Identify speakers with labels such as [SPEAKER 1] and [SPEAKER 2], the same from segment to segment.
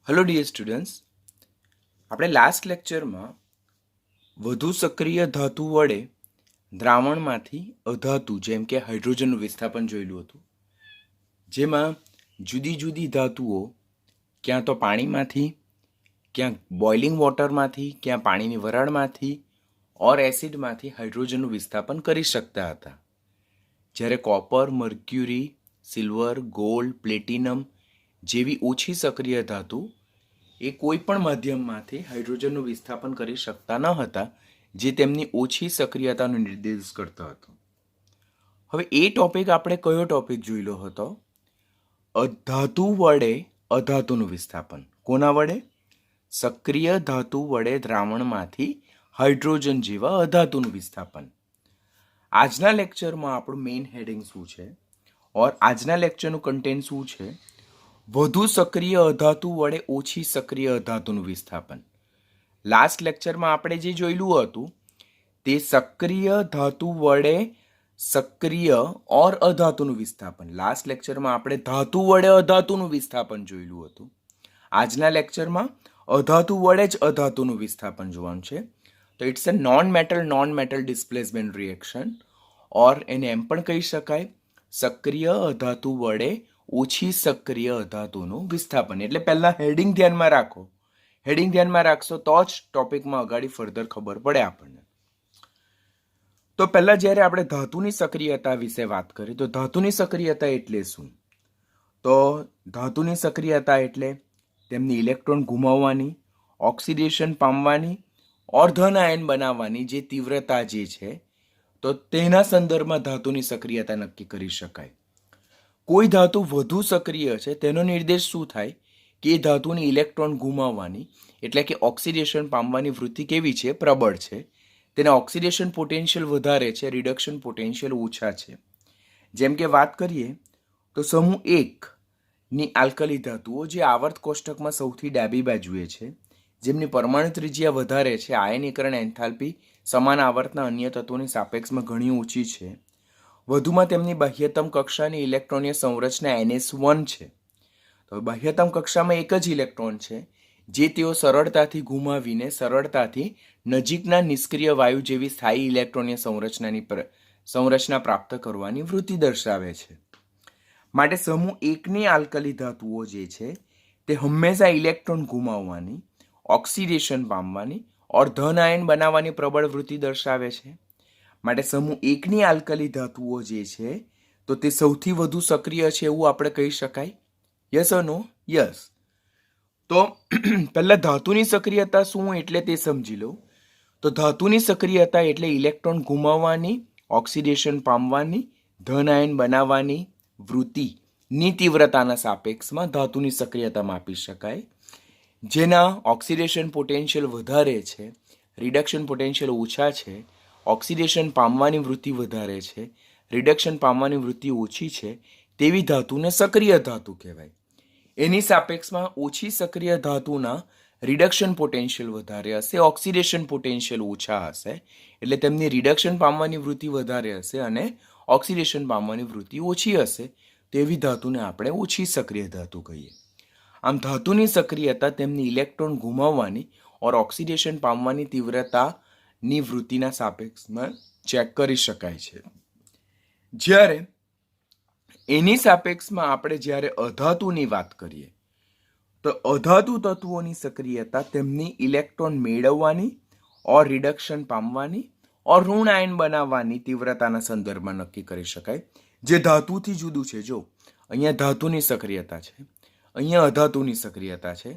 [SPEAKER 1] Hello dear students, આપણે last લેક્ચરમાં વધુ સક્રિય ધાતુ વડે દ્રાવણમાંથી અધાતુ જેમ કે હાઇડ્રોજનનું વિસ્થાપન જોયેલું હતું, જેમાં જુદી જુદી ધાતુઓ ક્યાં તો પાણીમાંથી, ક્યાં બોઇલિંગ વોટરમાંથી, ક્યાં પાણીની વરાળમાંથી ઓર એસિડમાંથી હાઇડ્રોજનનું વિસ્થાપન કરી શકતા હતા. જ્યારે copper, mercury, silver, gold, platinum જેવી ઓછી સક્રિય ધાતુ એ કોઈ પણ માધ્યમમાંથી હાઇડ્રોજનનું વિસ્થાપન કરી શકતા ન હતા, જે તેમની ઓછી સક્રિયતાનો નિર્દેશ કરતો હતો. હવે એ ટોપિક આપણે કયો ટોપિક જોયેલો હતો? ધાતુ વડે અધાતુનું વિસ્થાપન. કોના વડે? સક્રિય ધાતુ વડે દ્રાવણમાંથી હાઇડ્રોજન જેવા અધાતુનું વિસ્થાપન. આજના લેક્ચરમાં આપણું મેઇન હેડિંગ શું છે ઓર આજના લેક્ચરનું કન્ટેન્ટ શું છે? વધુ સક્રિય અધાતુ વડે ઓછી સક્રિય અધાતુનું વિસ્થાપન. લાસ્ટ લેક્ચરમાં આપણે જે જોયેલું હતું તે સક્રિય ધાતુ વડે સક્રિય ઓર અધાતુનું વિસ્થાપન. લાસ્ટ લેક્ચરમાં આપણે ધાતુ વડે અધાતુનું વિસ્થાપન જોયેલું હતું. આજના લેક્ચરમાં અધાતુ વડે જ અધાતુનું વિસ્થાપન જોવાનું છે. તો it's a non metal displacement reaction, or એને એમ પણ કહી શકાય સક્રિય અધાતુ વડે ઓછી સક્રિય અધાતુનું વિસ્થાપન. એટલે પહેલા હેડિંગ ધ્યાનમાં રાખો. હેડિંગ ધ્યાનમાં રાખશો તો જ ટોપિકમાં અગાડી ફર્ધર ખબર પડે આપણને. તો પહેલા જ્યારે આપણે ધાતુની સક્રિયતા વિશે વાત કરીએ તો ધાતુની સક્રિયતા એટલે શું? તો ધાતુની સક્રિયતા એટલે તેમની ઇલેક્ટ્રોન ગુમાવવાની, ઓક્સિડેશન પામવાની ઓર ધન આયન બનાવવાની જે તીવ્રતા જે છે, તો તેના સંદર્ભમાં ધાતુની સક્રિયતા નક્કી કરી શકાય. કોઈ ધાતુ વધુ સક્રિય છે તેનો નિર્દેશ શું થાય કે એ ધાતુની ઇલેક્ટ્રોન ગુમાવવાની એટલે કે ઓક્સિડેશન પામવાની વૃત્તિ કેવી છે? પ્રબળ છે. તેના ઓક્સિડેશન પોટેન્શિયલ વધારે છે, રિડક્શન પોટેન્શિયલ ઓછા છે. જેમ કે વાત કરીએ તો સમૂહ 1 ની આલ્કલી ધાતુઓ જે આવર્ત કોષ્ટકમાં સૌથી ડાબી બાજુએ છે, જેમની પરમાણુ ત્રિજ્યા વધારે છે, આયનીકરણ એન્થાલ્પી સમાન આવર્તના અન્ય તત્વોની સાપેક્ષમાં ઘણી ઓછી છે. વધુમાં તેમની બાહ્યતમ કક્ષાની ઇલેક્ટ્રોનીય સંરચના NS1 છે. તો બાહ્યતમ કક્ષામાં એક જ ઇલેક્ટ્રોન છે જે તેઓ સરળતાથી ગુમાવીને સરળતાથી નજીકના નિષ્ક્રિય વાયુ જેવી સ્થાયી ઇલેક્ટ્રોનીય સંરચના પ્રાપ્ત કરવાની વૃત્તિ દર્શાવે છે. માટે સમૂહ 1ની આલ્કલી ધાતુઓ જે છે તે હંમેશા ઇલેક્ટ્રોન ગુમાવવાની, ઓક્સિડેશન પામવાની ઓર ધન આયન બનાવવાની પ્રબળ વૃત્તિ દર્શાવે છે. માટે સમૂહ 1ની આલ્કલી ધાતુઓ જે છે તો તે સૌથી વધુ સક્રિય છે એવું આપણે કહી શકાય. Yes or no? યસ. તો પહેલા ધાતુની સક્રિયતા શું એટલે તે સમજી લો. તો ધાતુની સક્રિયતા એટલે ઇલેક્ટ્રોન ગુમાવવાની, ઓક્સિડેશન પામવાની, ધન આયન બનાવવાની વૃત્તિની તીવ્રતાના સાપેક્ષમાં ધાતુની સક્રિયતા માપી શકાય. જેના ઓક્સિડેશન પોટેન્શિયલ વધારે છે, રિડક્શન પોટેન્શિયલ ઓછા છે, ઓક્સિડેશન પામવાની વૃત્તિ વધારે છે, રિડક્શન પામવાની વૃત્તિ ઓછી છે, તેવી ધાતુને સક્રિય ધાતુ કહેવાય. એની સાપેક્ષમાં ઓછી સક્રિય ધાતુના રિડક્શન પોટેન્શિયલ વધારે હશે, ઓક્સિડેશન પોટેન્શિયલ ઓછા હશે, એટલે તેમની રિડક્શન પામવાની વૃત્તિ વધારે હશે અને ઓક્સિડેશન પામવાની વૃત્તિ ઓછી હશે. તેવી ધાતુને આપણે ઓછી સક્રિય ધાતુ કહીએ. આમ ધાતુની સક્રિયતા તેમની ઇલેક્ટ્રોન ગુમાવવાની ઓર ઓક્સિડેશન પામવાની તીવ્રતાની વૃત્તિના સાપેક્ષમાં ચેક કરી શકાય છે. જ્યારે એની સાપેક્ષમાં આપણે જ્યારે અધાતુની વાત કરીએ તો અધાતુ તત્વોની સક્રિયતા તેમની ઇલેક્ટ્રોન મેળવવાની ઓર રિડક્શન પામવાની ઓર ઋણ આયન બનાવવાની તીવ્રતાના સંદર્ભમાં નક્કી કરી શકાય, જે ધાતુથી જુદું છે. જો અહીંયા ધાતુની સક્રિયતા છે, અહીંયા અધાતુની સક્રિયતા છે.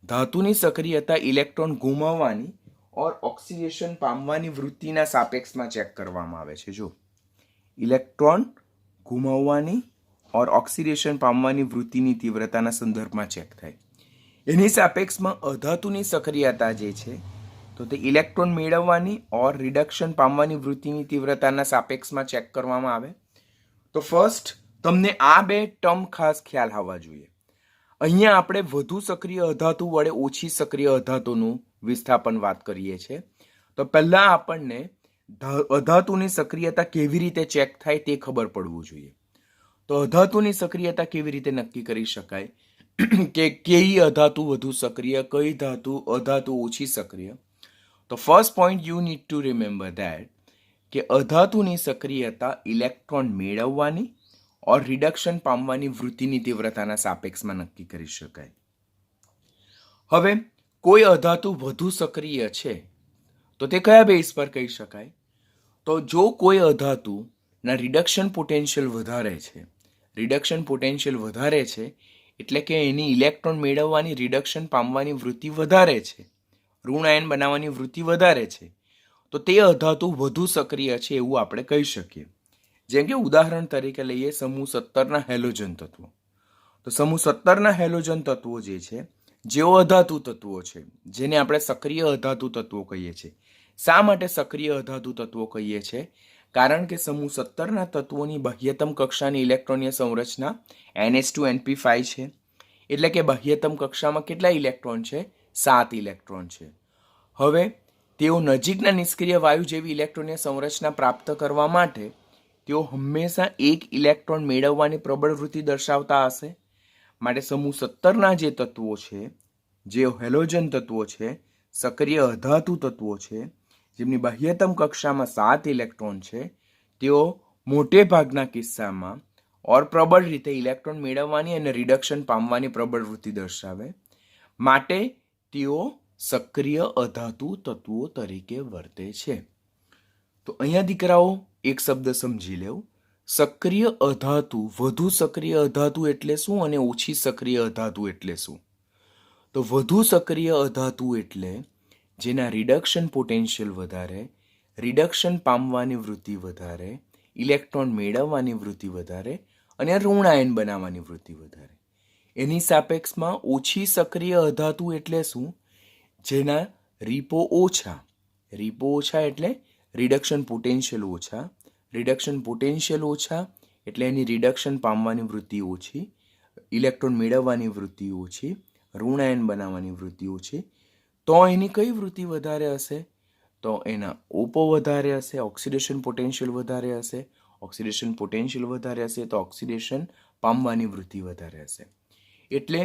[SPEAKER 1] ધાતુની સક્રિયતા ઇલેક્ટ્રોન ગુમાવવાની ઓર ઓક્સિડેશન પામવાની વૃત્તિના સાપેક્ષમાં ચેક કરવામાં આવે છે. જો ઇલેક્ટ્રોન ગુમાવવાની ઓર ઓક્સિડેશન પામવાની વૃત્તિની તીવ્રતાના સંદર્ભમાં ચેક થાય. એની સાપેક્ષમાં અધાતુની સક્રિયતા જે છે તો તે ઇલેક્ટ્રોન મેળવવાની ઓર રિડક્શન પામવાની વૃત્તિની તીવ્રતાના સાપેક્ષમાં ચેક કરવામાં આવે. તો ફર્સ્ટ તમને આ બે ટર્મ ખાસ ખ્યાલ આવવા જોઈએ. અહીંયા આપણે વધુ સક્રિય અધાતુ વડે ઓછી સક્રિય અધાતુનું વિસ્થાપન વાત કરીએ છીએ. તો પહેલા આપણને અધાતુની સક્રિયતા કેવી રીતે ચેક થાય તે ખબર પડવું જોઈએ. તો અધાતુની સક્રિયતા કેવી રીતે નક્કી કરી શકાય? કે કઈ અધાતુ વધુ સક્રિય, કઈ અધાતુ ઓછી સક્રિય. તો first point you need to remember that કે અધાતુની સક્રિયતા ઇલેક્ટ્રોન મેળવવાની ઓર રિડક્શન પામવાની વૃત્તિની તીવ્રતાના સાપેક્ષમાં નક્કી કરી શકાય. હવે કોઈ અધાતુ વધુ સક્રિય છે તો તે કયા બેઝ પર કહી શકાય? તો જો કોઈ અધાતુના રિડક્શન પોટેન્શિયલ વધારે છે, રિડક્શન પોટેન્શિયલ વધારે છે એટલે કે એની ઇલેક્ટ્રોન મેળવવાની, રિડક્શન પામવાની વૃત્તિ વધારે છે, ઋણ આયન બનાવવાની વૃત્તિ વધારે છે, તો તે અધાતુ વધુ સક્રિય છે એવું આપણે કહી શકીએ. જેમ કે ઉદાહરણ તરીકે લઈએ સમૂહ 17ના હેલોજન તત્વો. તો સમૂહ 17ના હેલોજન તત્વો જે છે, જેઓ અધાતુ તત્વો છે, જેને આપણે સક્રિય અધાતુ તત્વો કહીએ છીએ. શા માટે સક્રિય અધાતુ તત્વો કહીએ છીએ? કારણ કે સમૂહ 17ના તત્વોની બાહ્યતમ કક્ષાની ઇલેક્ટ્રોનીય સંરચના NH2NP5 છે. એટલે કે બાહ્યતમ કક્ષામાં કેટલા ઇલેક્ટ્રોન છે? 7 ઇલેક્ટ્રોન છે. હવે તેઓ નજીકના નિષ્ક્રિય વાયુ જેવી ઇલેક્ટ્રોનીય સંરચના પ્રાપ્ત કરવા માટે તેઓ હંમેશા એક ઇલેક્ટ્રોન મેળવવાની પ્રબળ વૃત્તિ દર્શાવતા હશે. માટે સમૂહ 17ના જે તત્વો છે, જે હેલોજન તત્વો છે, સક્રિય અધાતુ તત્વો છે, જેમની બાહ્યતમ કક્ષામાં 7 ઇલેક્ટ્રોન છે, તેઓ મોટે ભાગના કિસ્સામાં ઓર પ્રબળ રીતે ઇલેક્ટ્રોન મેળવવાની અને રિડક્શન પામવાની પ્રબળ વૃત્તિ દર્શાવે. માટે તેઓ સક્રિય અધાતુ તત્વો તરીકે વર્તે છે. તો અહીંયા દીકરાઓ એક શબ્દ સમજી લેવું. સક્રિય અધાતુ, વધુ સક્રિય અધાતુ એટલે શું અને ઓછી સક્રિય અધાતુ એટલે શું? તો વધુ સક્રિય અધાતુ એટલે જેના રિડક્શન પોટેન્શિયલ વધારે, રિડક્શન પામવાની વૃત્તિ વધારે, ઇલેક્ટ્રોન મેળવવાની વૃત્તિ વધારે અને ઋણ આયન બનાવવાની વૃત્તિ વધારે. એની સાપેક્ષમાં ઓછી સક્રિય અધાતુ એટલે શું? જેના રીપો ઓછા. રીપો ઓછા એટલે રિડક્શન પોટેન્શિયલ ઓછા. રિડક્શન પોટેન્શિયલ ઓછા એટલે એની રિડક્શન પામવાની વૃત્તિ ઓછી, ઇલેક્ટ્રોન મેળવવાની વૃત્તિ ઓછી, ઋણ આયન બનાવવાની વૃત્તિ ઓછી. તો એની કઈ વૃત્તિ વધારે હશે? તો એના ઓપો વધારે હશે, ઓક્સિડેશન પોટેન્શિયલ વધારે હશે. ઓક્સિડેશન પોટેન્શિયલ વધારે હશે તો ઓક્સિડેશન પામવાની વૃત્તિ વધારે હશે. એટલે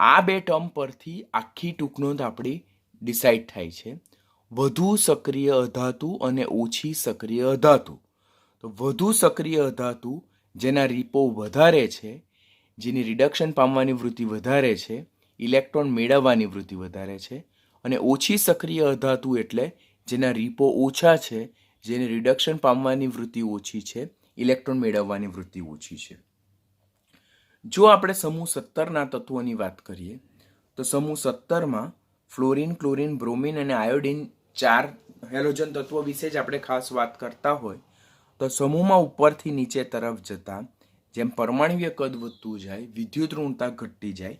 [SPEAKER 1] આ બે ટર્મ પરથી આખી ટૂંકનોંધ આપણી ડિસાઇડ થાય છે. વધુ સક્રિય અધાતુ અને ઓછી સક્રિય અધાતુ. તો વધુ સક્રિય અધાતુ જેના રીપો વધારે છે, જેની રિડક્શન પામવાની વૃત્તિ વધારે છે, ઇલેક્ટ્રોન મેળવવાની વૃત્તિ વધારે છે, અને ઓછી સક્રિય અધાતુ એટલે જેના રીપો ઓછા છે, જેની રિડક્શન પામવાની વૃત્તિ ઓછી છે, ઇલેક્ટ્રોન મેળવવાની વૃત્તિ ઓછી છે. જો આપણે સમૂહ 17ના તત્વોની વાત કરીએ તો સમૂહ 17માં ફ્લોરિન, ક્લોરિન, બ્રોમિન અને આયોડિન 4 હેલોજન તત્વો વિશે જ આપણે ખાસ વાત કરતા હોય તો સમૂહમાં ઉપરથી નીચે તરફ જતા જેમ પરમાણ્વીય કદ વધતું જાય, વિદ્યુત ઋણતા ઘટતી જાય,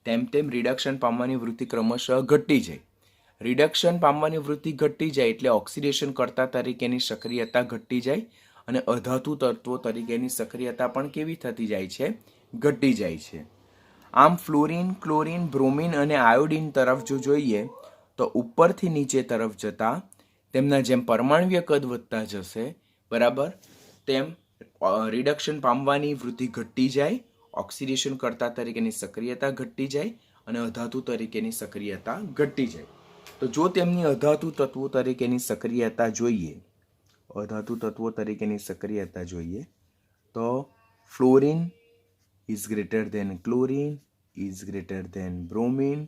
[SPEAKER 1] તેમ રિડક્શન પામવાની વૃત્તિ ક્રમશઃ ઘટતી જાય. રિડક્શન પામવાની વૃત્તિ ઘટતી જાય એટલે ઓક્સિડેશન કરતા તરીકેની સક્રિયતા ઘટતી જાય અને અધાતુ તત્વો તરીકેની સક્રિયતા પણ કેવી થતી જાય છે? ઘટતી જાય છે. આમ ફ્લોરિન, ક્લોરિન, બ્રોમિન અને આયોડિન તરફ જો જોઈએ તો ઉપરથી નીચે તરફ જતા તેમના જેમ પરમાણ્વીય કદ વધતા જશે, બરાબર, તેમ રિડક્શન પામવાની વૃત્તિ ઘટતી જાય, ઓક્સિડેશન કરતા તરીકેની સક્રિયતા ઘટતી જાય અને અધાતુ તરીકેની સક્રિયતા ઘટતી જાય. તો જો તેમની અધાતુ તત્વો તરીકેની સક્રિયતા જોઈએ, અધાતુ તત્વો તરીકેની સક્રિયતા જોઈએ તો fluorine is greater than chlorine, is greater than bromine,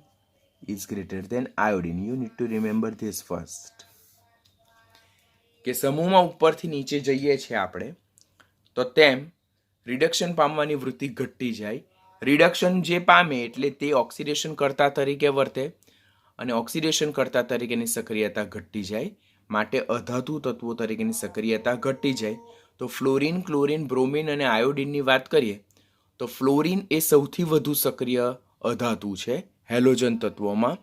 [SPEAKER 1] is greater than iodine. You need to remember this first. કે સમૂહમાં ઉપરથી નીચે જઈએ છીએ આપણે તો તેમ રિડક્શન પામવાની વૃત્તિ ઘટતી જાય. રિડક્શન જે પામે એટલે તે ઓક્સિડેશન કરતા તરીકે વર્તે અને ઓક્સિડેશન કરતા તરીકેની સક્રિયતા ઘટતી જાય. માટે અધાતુ તત્વો તરીકેની સક્રિયતા ઘટતી જાય. તો ફ્લોરિન, ક્લોરિન, બ્રોમિન અને આયોડિનની વાત કરીએ તો ફ્લોરિન એ સૌથી વધુ સક્રિય અધાતુ છે હેલોજન તત્વોમાં,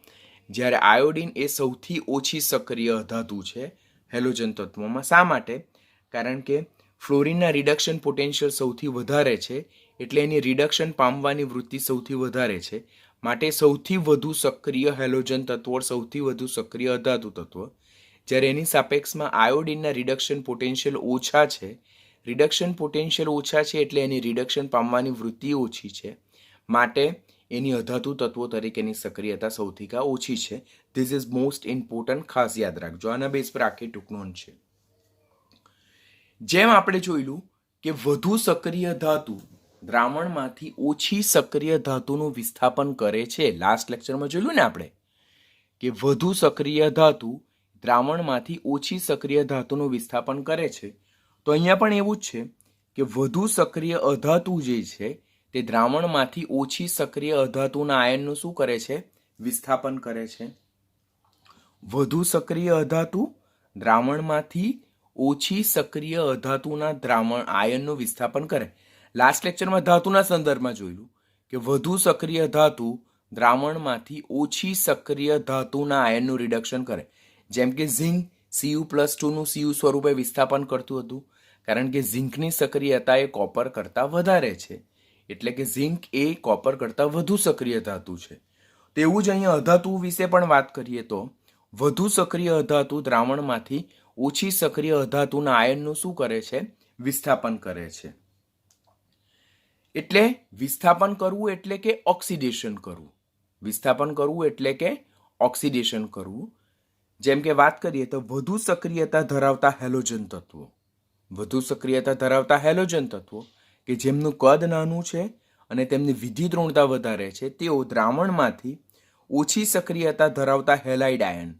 [SPEAKER 1] જ્યારે આયોડિન એ સૌથી ઓછી સક્રિય અધાતુ છે હેલોજન તત્વોમાં. શા માટે? કારણ કે ફ્લોરિનના રિડક્શન પોટેન્શિયલ સૌથી વધારે છે એટલે એની રિડક્શન પામવાની વૃત્તિ સૌથી વધારે છે. માટે સૌથી વધુ સક્રિય હેલોજન તત્વો, સૌથી વધુ સક્રિય અધાતુ તત્વ, જ્યારે એની સાપેક્ષમાં આયોડિનના રિડક્શન પોટેન્શિયલ ઓછા છે. રિડક્શન પોટેન્શિયલ ઓછા છે એટલે એની રિડક્શન પામવાની વૃત્તિ ઓછી છે. માટે એની અધાતુ તત્વો તરીકેની સક્રિયતા સૌથી ઓછી છે. ધીસ ઇઝ મોસ્ટ ઇમ્પોર્ટન્ટ, ખાસ યાદ રાખજો. આના બેઝ પર આખી ટૂંક નોંધ છે. જેમ આપણે જોયેલું કે વધુ સક્રિય ધાતુ દ્રાવણમાંથી ઓછી સક્રિય ધાતુનું વિસ્થાપન કરે છે. લાસ્ટ લેક્ચરમાં જોયેલું ને આપણે કે વધુ સક્રિય ધાતુ દ્રાવણમાંથી ઓછી સક્રિય ધાતુનું વિસ્થાપન કરે છે. તો અહીંયા પણ એવું જ છે કે વધુ સક્રિય અધાતુ જે છે તે દ્રાવણમાંથી ઓછી સક્રિય અધાતુના આયનનું શું કરે છે? વિસ્થાપન કરે છે. વધુ સક્રિય અધાતુ દ્રાવણમાંથી ઓછી સક્રિય અધાતુના આયનનું વિસ્થાપન કરે. લાસ્ટ લેક્ચરમાં ધાતુના સંદર્ભમાં જોયેલું કે વધુ સક્રિય ધાતુ દ્રાવણમાંથી ઓછી સક્રિય ધાતુના આયનનું રિડક્શન કરે. જેમ કે ઝિંક Cu+2 નું Cu સ્વરૂપે વિસ્થાપન કરતું હતું, કારણ કે ઝિંકની સક્રિયતા એ કોપર કરતાં વધારે છે. એટલે કે ઝિંક એ કોપર કરતાં વધુ સક્રિય ધાતુ છે. તેવું જ અહીંયા અધાતુ વિશે પણ વાત કરીએ તો વધુ સક્રિય અધાતુ દ્રાવણમાંથી ઓછી સક્રિય અધાતુના આયનનું શું કરે છે? વિસ્થાપન કરે છે. એટલે વિસ્થાપન કરવું એટલે કે ઓક્સિડેશન કરવું. વિસ્થાપન કરવું એટલે કે ઓક્સિડેશન કરવું. જેમ કે વાત કરીએ તો વધુ સક્રિયતા ધરાવતા હેલોજન તત્વો, વધુ સક્રિયતા ધરાવતા હેલોજન તત્વો કે જેમનું કદ નાનું છે અને તેમની વિદ્યુત ઋણતા વધારે છે, તેઓ દ્રાવણમાંથી ઓછી સક્રિયતા ધરાવતા હેલાઇડ આયન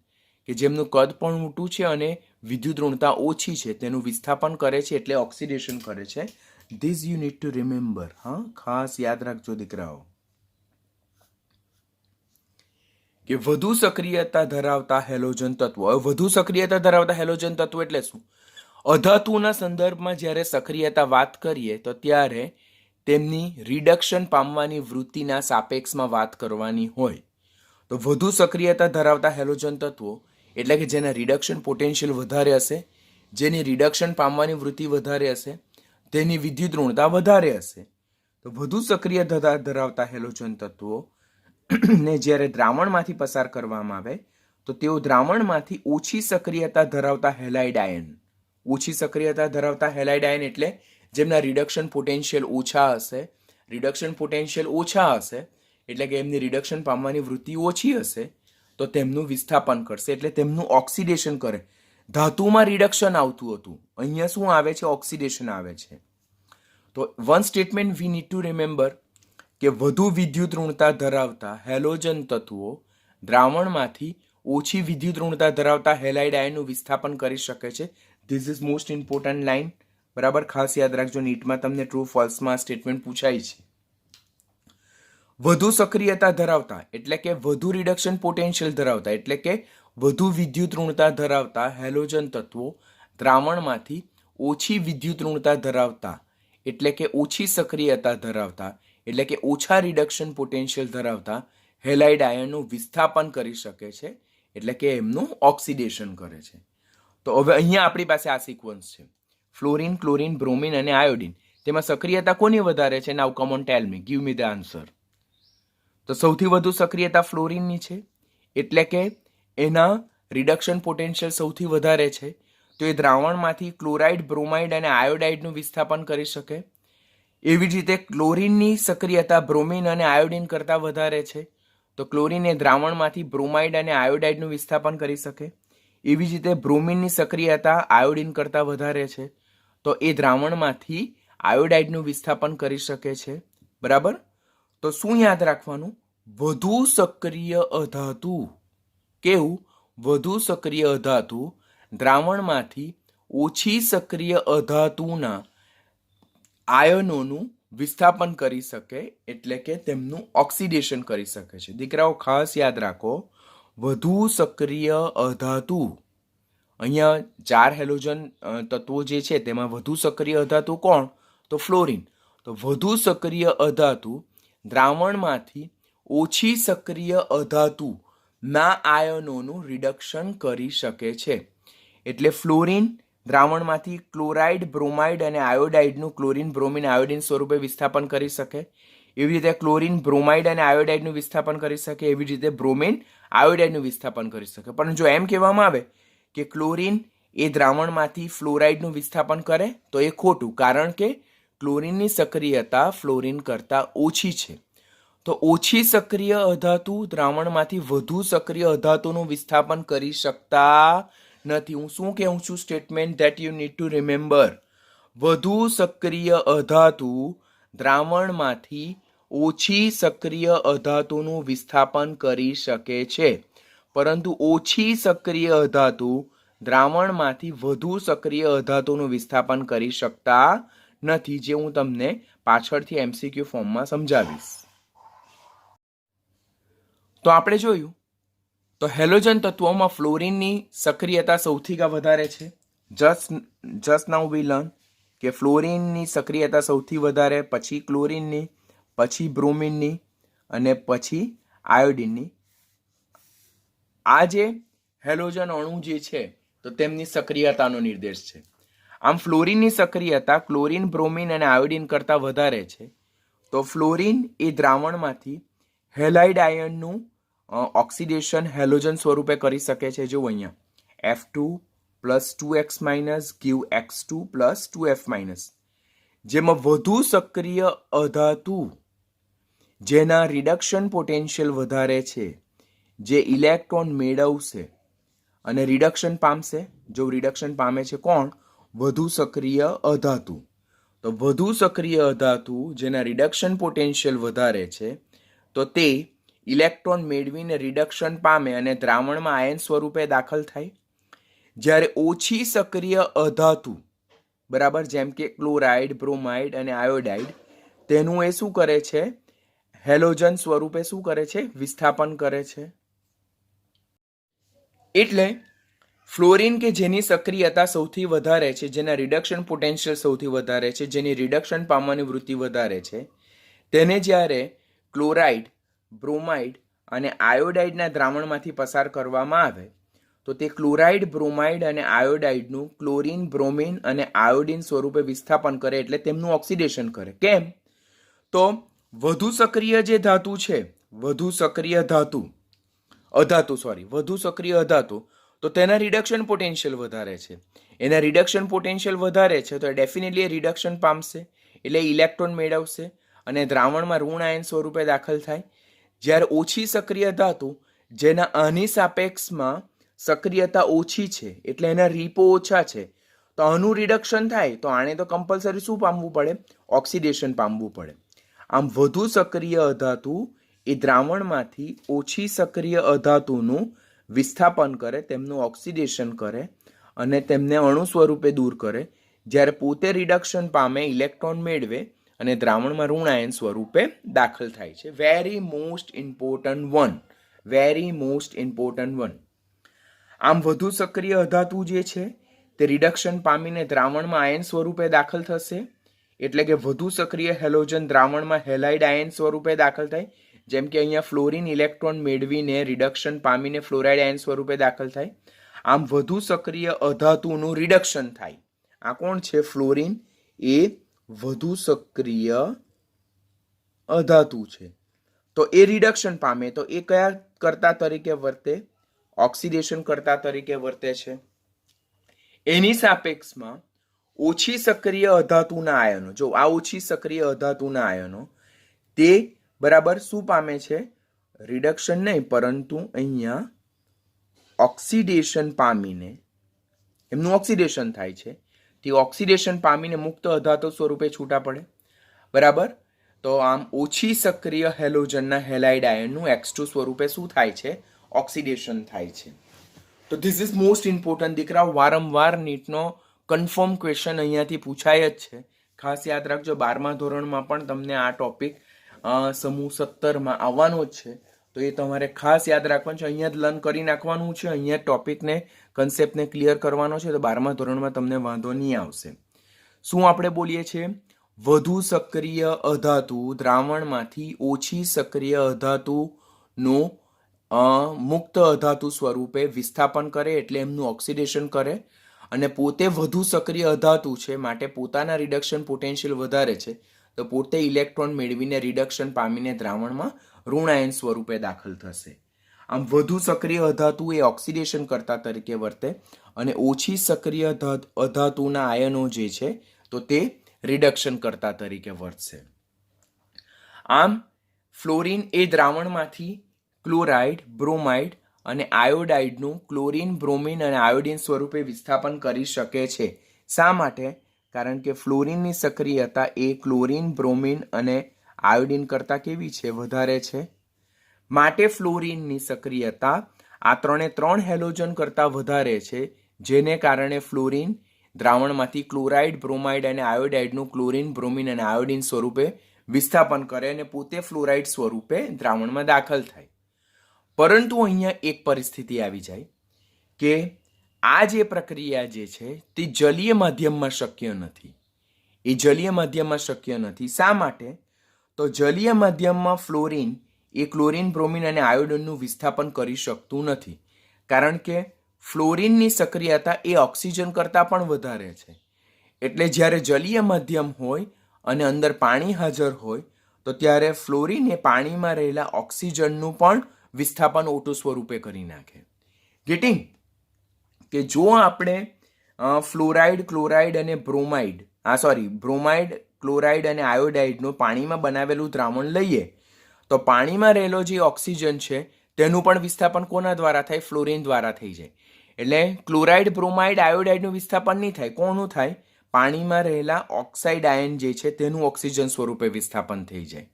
[SPEAKER 1] કે જેમનું કદ પણ મોટું છે અને વિદ્યુત ઋણતા ઓછી છે તેનું વિસ્થાપન કરે છે, એટલે ઓક્સિડેશન કરે છે. This you need to remember. હા, ખાસ યાદ રાખજો દીકરાઓ કે વધુ સક્રિયતા ધરાવતા હેલોજન તત્વો. વધુ સક્રિયતા ધરાવતા હેલોજન તત્વો એટલે શું? અધાતુના સંદર્ભમાં જ્યારે સક્રિયતા વાત કરીએ તો ત્યારે તેમની રિડક્શન પામવાની વૃત્તિના સાપેક્ષમાં વાત કરવાની હોય. તો વધુ સક્રિયતા ધરાવતા હેલોજન તત્વો એટલે કે જેના રિડક્શન પોટેન્શિયલ વધારે હશે, જેની રિડક્શન પામવાની વૃત્તિ વધારે હશે, તેની વિદ્યુત ઋણતા વધારે હશે. તો વધુ સક્રિયતા ધરાવતા હેલોજન તત્વો ને જ્યારે દ્રાવણમાંથી પસાર કરવામાં આવે તો તેઓ દ્રાવણમાંથી ઓછી સક્રિયતા ધરાવતા હેલાઇડ આયન, ઓછી સક્રિયતા ધરાવતા હેલાઇડ આયન એટલે જેમના રિડક્શન પોટેન્શિયલ ઓછા હશે. રિડક્શન પોટેન્શિયલ ઓછા હશે એટલે કે એમની રિડક્શન પામવાની વૃત્તિ ઓછી હશે તો તેમનું વિસ્થાપન કરશે, એટલે તેમનું ઓક્સિડેશન કરે. ધાતુમાં રિડક્શન આવતું હતું, અહીંયા શું આવે છે? ઓક્સિડેશન આવે છે. તો one statement we need to remember કે વધુ વિદ્યુત ઋણતા ધરાવતા હેલોજન તત્વો દ્રાવણમાંથી ઓછી વિદ્યુત ઋણતા ધરાવતા હેલાઇડ આયનનું વિસ્થાપન કરી શકે છે. This is most important line. બરાબર, ખાસ યાદ રાખજો. નીટમાં તમને ટ્રુ ફોલ્સમાં સ્ટેટમેન્ટ પૂછાય છે. વધુ સક્રિયતા ધરાવતા એટલે કે વધુ રિડક્શન પોટેન્શિયલ ધરાવતા એટલે કે વધુ વિદ્યુત ઋણતા ધરાવતા હેલોજન તત્વો દ્રાવણમાંથી ઓછી વિદ્યુત ઋણતા ધરાવતા એટલે કે ઓછી સક્રિયતા ધરાવતા એટલે કે ઓછા રિડક્શન પોટેન્શિયલ ધરાવતા હેલાઇડ આયનનું વિસ્થાપન કરી શકે છે, એટલે કે એમનું ઓક્સિડેશન કરે છે. તો હવે અહીંયા આપણી પાસે આ સિક્વન્સ છે: ફ્લોરિન, ક્લોરિન, બ્રોમિન અને આયોડિન. તેમાં સક્રિયતા કોની વધારે છે? Now come on tell me, give me the answer. તો સૌથી વધુ સક્રિયતા ફ્લોરિનની છે, એટલે કે એના રિડક્શન પોટેન્શિયલ સૌથી વધારે છે. તો એ દ્રાવણમાંથી ક્લોરાઇડ, બ્રોમાઇડ અને આયોડાઇડનું વિસ્થાપન કરી શકે. એવી જ રીતે ક્લોરિનની સક્રિયતા બ્રોમિન અને આયોડિન કરતાં વધારે છે, તો ક્લોરિન એ દ્રાવણમાંથી બ્રોમાઇડ અને આયોડાઇડનું વિસ્થાપન કરી શકે. એવી જ રીતે બ્રોમિનની સક્રિયતા આયોડિન કરતાં વધારે છે, તો એ દ્રાવણમાંથી આયોડાઇડનું વિસ્થાપન કરી શકે છે. બરાબર. તો શું યાદ રાખવાનું? વધુ સક્રિય અધાતુ. કેવું? વધુ સક્રિય અધાતુ દ્રાવણમાંથી ઓછી સક્રિય અધાતુના આયનોનું વિસ્થાપન કરી શકે, એટલે કે તેમનું ઓક્સિડેશન કરી શકે છે. દીકરાઓ ખાસ યાદ રાખો, વધુ સક્રિય અધાતુ, અહીંયા 4 હેલોજન તત્વો જે છે તેમાં વધુ સક્રિય અધાતુ કોણ? તો ફ્લોરિન. તો વધુ સક્રિય અધાતુ દ્રાવણમાંથી ઓછી સક્રિય અધાતુના આયનોનું રિડક્શન કરી શકે છે. એટલે ફ્લોરિન દ્રાવણમાંથી ક્લોરાઇડ, બ્રોમાઇડ અને આયોડાઇડનું ક્લોરિન, બ્રોમિન, આયોડિન સ્વરૂપે વિસ્થાપન કરી શકે. એવી રીતે ક્લોરિન, બ્રોમાઇડ અને આયોડાઇડનું વિસ્થાપન કરી શકે. એવી રીતે બ્રોમિન, આયોડાઇડનું વિસ્થાપન કરી શકે. પણ જો એમ કહેવામાં આવે કે ક્લોરિન એ દ્રાવણમાંથી ફ્લોરાઇડનું વિસ્થાપન કરે તો એ ખોટું, કારણ કે ક્લોરિનની સક્રિયતા ફ્લોરિન કરતાં ઓછી છે. તો ઓછી સક્રિય અધાતુ દ્રાવણમાંથી વધુ સક્રિય અધાતુનું વિસ્થાપન કરી શકતા નથી. હું શું કહું છું? Statement that you need to remember. વધુ સક્રિય અધાતુ દ્રાવણમાંથી ઓછી સક્રિય અધાતુનું વિસ્થાપન કરી શકે છે, પરંતુ ઓછી સક્રિય અધાતુ દ્રાવણમાંથી વધુ સક્રિય અધાતુનું વિસ્થાપન કરી શકતા નથી, જે હું તમને પાછળથી એમસીક્યુ ફોર્મમાં સમજાવીશ. તો આપણે જોયું તો હેલોજન તત્વોમાં ફ્લોરિનની સક્રિયતા સૌથી વધારે છે. જસ્ટ નાઉ વી લર્ન કે ફ્લોરિનની સક્રિયતા સૌથી વધારે, પછી ક્લોરિનની, પછી બ્રોમિનની અને પછી આયોડિનની. આ જે હેલોજન અણુ જે છે તો તેમની સક્રિયતાનો નિર્દેશ છે. આમ ફ્લોરિનની સક્રિયતા ક્લોરિન, બ્રોમિન અને આયોડિન કરતાં વધારે છે. તો ફ્લોરિન એ દ્રાવણમાંથી હેલાઇડ આયનનું ઓક્સિડેશન હેલોજન સ્વરૂપે કરી શકે છે. જો અહીંયા F2 + 2x- give X2 + 2F-, જેમાં વધુ સક્રિય અધાતુ જેના રિડક્શન પોટેન્શિયલ વધારે છે, જે ઇલેક્ટ્રોન મેળવશે અને રિડક્શન પામશે. જો રિડક્શન પામે છે કોણ? વધુ સક્રિય અધાતુ. તો વધુ સક્રિય અધાતુ જેના રિડક્શન પોટેન્શિયલ વધારે છે, તો તે ઇલેક્ટ્રોન મેળવીને રિડક્શન પામે અને દ્રાવણમાં આયન સ્વરૂપે દાખલ થાય. જ્યારે ઓછી સક્રિય અધાતુ, બરાબર, જેમ કે ક્લોરાઇડ, બ્રોમાઇડ અને આયોડાઇડ, તેનું એ શું કરે છે? હેલોજન સ્વરૂપે શું કરે છે? વિસ્થાપન કરે છે. એટલે ફ્લોરિન કે જેની સક્રિયતા સૌથી વધારે છે, જેના રિડક્શન પોટેન્શિયલ સૌથી વધારે છે, જેની રિડક્શન પામવાની વૃત્તિ વધારે છે, તેને જ્યારે ક્લોરાઇડ, બ્રોમાઇડ અને આયોડાઇડના દ્રાવણમાંથી પસાર કરવામાં આવે તો તે ક્લોરાઇડ, બ્રોમાઇડ અને આયોડાઇડનું ક્લોરિન, બ્રોમિન અને આયોડિન સ્વરૂપે વિસ્થાપન કરે, એટલે તેમનું ઓક્સિડેશન કરે. કેમ? તો વધુ સક્રિય જે ધાતુ છે, વધુ સક્રિય અધાતુ, તો તેના રિડક્શન પોટેન્શિયલ વધારે છે. એના રિડક્શન પોટેન્શિયલ વધારે છે તો ડેફિનેટલી રિડક્શન પામશે, એટલે ઇલેક્ટ્રોન મેળવશે અને દ્રાવણમાં ઋણ આયન સ્વરૂપે દાખલ થાય. જ્યારે ઓછી સક્રિય ધાતુ જેના આની સાપેક્ષમાં સક્રિયતા ઓછી છે, એટલે એના રીપો ઓછા છે, તો આનું રિડક્શન થાય તો આને તો કમ્પલસરી શું પામવું પડે? ઓક્સિડેશન પામવું પડે. આમ વધુ સક્રિય અધાતુ એ દ્રાવણમાંથી ઓછી સક્રિય અધાતુનું વિસ્થાપન કરે, તેમનું ઓક્સિડેશન કરે અને તેમને અણુ સ્વરૂપે દૂર કરે. જ્યારે પોતે રિડક્શન પામે, ઇલેક્ટ્રોન મેળવે અને દ્રાવણમાં ઋણ આયન સ્વરૂપે દાખલ થાય છે. Very most important one. આમ વધુ સક્રિય અધાતુ જે છે તે રિડક્શન પામીને દ્રાવણમાં આયન સ્વરૂપે દાખલ થશે, એટલે કે વધુ સક્રિય હેલોજન દ્રાવણમાં હેલાઇડ આયન સ્વરૂપે દાખલ થાય. જેમ કે અહીંયા ફ્લોરિન ઇલેક્ટ્રોન મેળવીને રિડક્શન પામીને ફ્લોરાઇડ આયન સ્વરૂપે દાખલ થાય. આમ વધુ સક્રિય અધાતુનું રિડક્શન થાય. આ કોણ છે? ફ્લોરિન એ વધુ સક્રિય અધાતુ છે. તો એ રિડક્શન પામે તો એ કયા કર્તા તરીકે વર્તે? ઓક્સિડેશન કર્તા તરીકે વર્તે છે. એની સાપેક્ષમાં ઓછી સક્રિય અધાતુના આયનો, જો આ ઓછી સક્રિય અધાતુના આયનો તે બરાબર શું પામે છે? રિડક્શન નહીં, પરંતુ અહીંયા ઓક્સિડેશન પામીને એમનું ઓક્સિડેશન થાય છે. તે ઓક્સિડેશન પામીને મુક્ત અધાતુ સ્વરૂપે છૂટા પડે, બરાબર. તો આમ ઓછી સક્રિય હેલોજનના હેલાઇડ આયનનું X2 સ્વરૂપે શું થાય છે? ઓક્સિડેશન થાય છે. તો ધીસ ઇઝ મોસ્ટ ઇમ્પોર્ટન્ટ દીકરાઓ. વારંવાર નીટનો કન્ફર્મ ક્વેશ્ચન અહીંયાથી પૂછાય જ છે. ખાસ યાદ રાખજો, 12મા ધોરણમાં પણ તમને આ ટોપિક સમૂહ 17માં આવવાનો જ છે. તો એ તમારે ખાસ યાદ રાખવાનું છે. અહીંયા જ લર્ન કરી નાખવાનું છે, અહીંયા ટોપિકને, કન્સેપ્ટને ક્લિયર કરવાનો છે. તો 12મા ધોરણમાં તમને વાંધો નહીં આવશે. શું આપણે બોલીએ છીએ? વધુ સક્રિય અધાતુ દ્રાવણમાંથી ઓછી સક્રિય અધાતુનું મુક્ત અધાતુ સ્વરૂપે વિસ્થાપન કરે, એટલે એમનું ઓક્સિડેશન કરે. અને પોતે વધુ સક્રિય અધાતુ છે, માટે પોતાના રિડક્શન પોટેન્શિયલ વધારે છે, તો પોતે ઇલેક્ટ્રોન મેળવીને રિડક્શન પામીને દ્રાવણમાં ઋણ આયન સ્વરૂપે દાખલ થશે. આમ વધુ સક્રિય અધાતુ એ ઓક્સિડેશન કર્તા તરીકે વર્તે અને ઓછી સક્રિય અધાતુના આયનો જે છે તો તે રિડક્શન કર્તા તરીકે વર્તશે. આમ ફ્લોરિન એ દ્રાવણમાંથી ક્લોરાઇડ, બ્રોમાઇડ અને આયોડાઇડનું ક્લોરિન, બ્રોમિન અને આયોડિન સ્વરૂપે વિસ્થાપન કરી શકે છે. શા માટે? કારણ કે ફ્લોરિનની સક્રિયતા એ ક્લોરિન, બ્રોમિન અને આયોડિન કરતાં કેવી છે? વધારે છે. માટે ફ્લોરિનની સક્રિયતા આ ત્રણ હેલોજન કરતાં વધારે છે, જેને કારણે ફ્લોરિન દ્રાવણમાંથી ક્લોરાઇડ, બ્રોમાઇડ અને આયોડાઇડનું ક્લોરિન, બ્રોમિન અને આયોડિન સ્વરૂપે વિસ્થાપન કરે અને પોતે ફ્લોરાઇડ સ્વરૂપે દ્રાવણમાં દાખલ થાય. પરંતુ અહીંયા એક પરિસ્થિતિ આવી જાય કે આ જે પ્રક્રિયા જે છે તે જલીય માધ્યમમાં શક્ય નથી. એ જલીય માધ્યમમાં શક્ય નથી. શા માટે? તો જલીય માધ્યમમાં ફ્લોરિન એ ક્લોરિન, બ્રોમિન અને આયોડિનનું વિસ્થાપન કરી શકતું નથી. કારણ કે ફ્લોરિનની સક્રિયતા એ ઓક્સિજન કરતાં પણ વધારે છે. એટલે જ્યારે જલીય માધ્યમ હોય અને અંદર પાણી હાજર હોય તો ત્યારે ફ્લોરિન એ પાણીમાં રહેલા ઓક્સિજનનું પણ વિસ્થાપન ઓટો સ્વરૂપે કરી નાખે. ગેટિંગ? કે જો આપણે ફ્લોરાઇડ, ક્લોરાઇડ અને બ્રોમાઇડ, ક્લોરાઇડ અને આયોડાઇડનું પાણીમાં બનાવેલું દ્રાવણ લઈએ તો પાણીમાં રહેલો જે ઓક્સિજન છે તેનું પણ વિસ્થાપન કોના દ્વારા થાય? ફ્લોરિન દ્વારા થઈ જાય. એટલે ક્લોરાઇડ, બ્રોમાઇડ, આયોડાઇડનું વિસ્થાપન નહીં થાય. કોનું થાય? પાણીમાં રહેલા ઓક્સાઇડ આયન જે છે તેનું ઓક્સિજન સ્વરૂપે વિસ્થાપન થઈ જાય.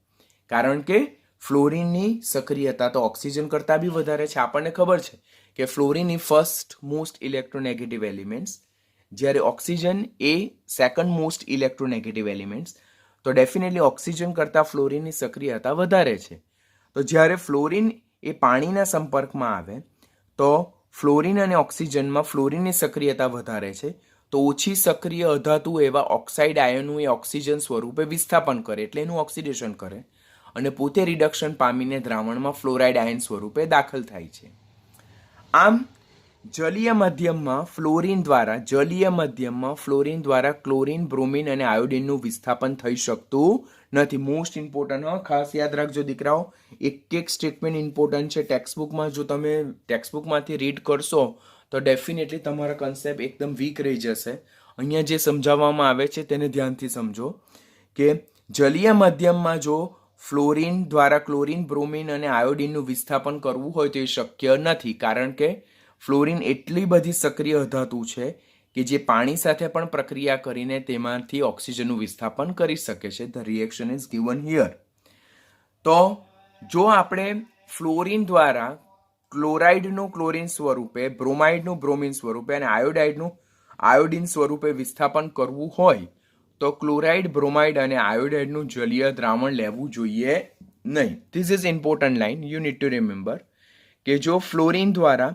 [SPEAKER 1] કારણ કે ફ્લોરિનની સક્રિયતા તો ઓક્સિજન કરતાં બી વધારે છે. આપણને ખબર છે કે ફ્લોરિન એ ફર્સ્ટ મોસ્ટ ઇલેક્ટ્રોનેગેટિવ એલિમેન્ટ્સ, જ્યારે ઓક્સિજન એ સેકન્ડ મોસ્ટ ઇલેક્ટ્રોનેગેટિવ એલિમેન્ટ્સ. તો ડેફિનેટલી ઓક્સિજન કરતાં ફ્લોરિનની સક્રિયતા વધારે છે. તો જ્યારે ફ્લોરિન એ પાણીના સંપર્કમાં આવે તો ફ્લોરિન અને ઓક્સિજનમાં ફ્લોરિનની સક્રિયતા વધારે છે, તો ઓછી સક્રિય અધાતુ એવા ઓક્સાઇડ આયનો એ ઓક્સિજન સ્વરૂપે વિસ્થાપન કરે, એટલે એનું ઓક્સિડેશન કરે અને પોતે રિડક્શન પામીને દ્રાવણમાં ફ્લોરાઇડ આયન સ્વરૂપે દાખલ થાય છે. આમ જલીય માધ્યમમાં ફ્લોરિન દ્વારા ક્લોરિન, બ્રોમિન અને આયોડિનનું વિસ્થાપન થઈ શકતું નથી. મોસ્ટ ઇમ્પોર્ટન્ટ, ખાસ યાદ રાખજો દીકરાઓ, એક સ્ટેટમેન્ટ ઇમ્પોર્ટન્ટ છે. ટેક્સ્ટબુકમાં જો તમે ટેક્સ્ટબુકમાંથી રીડ કરશો તો ડેફિનેટલી તમારા કન્સેપ્ટ એકદમ વીક રહી જશે. અહીંયા જે સમજાવવામાં આવે છે તેને ધ્યાનથી સમજો કે જલીય માધ્યમમાં જો ફ્લોરિન દ્વારા ક્લોરિન, બ્રોમિન અને આયોડિનનું વિસ્થાપન કરવું હોય તો એ શક્ય નથી. કારણ કે ફ્લોરિન એટલી બધી સક્રિય ધાતુ છે કે જે પાણી સાથે પણ પ્રક્રિયા કરીને તેમાંથી ઓક્સિજનનું વિસ્થાપન કરી શકે છે. The reaction is given here. તો જો આપણે ફ્લોરિન દ્વારા ક્લોરાઇડનું ક્લોરિન સ્વરૂપે, બ્રોમાઇડનું બ્રોમિન સ્વરૂપે અને આયોડાઇડનું આયોડિન સ્વરૂપે વિસ્થાપન કરવું હોય તો ક્લોરાઇડ, બ્રોમાઇડ અને આયોડાઇડનું જલીય દ્રાવણ લેવું જોઈએ નહીં. This is important line, you need to remember કે જો ફ્લોરિન દ્વારા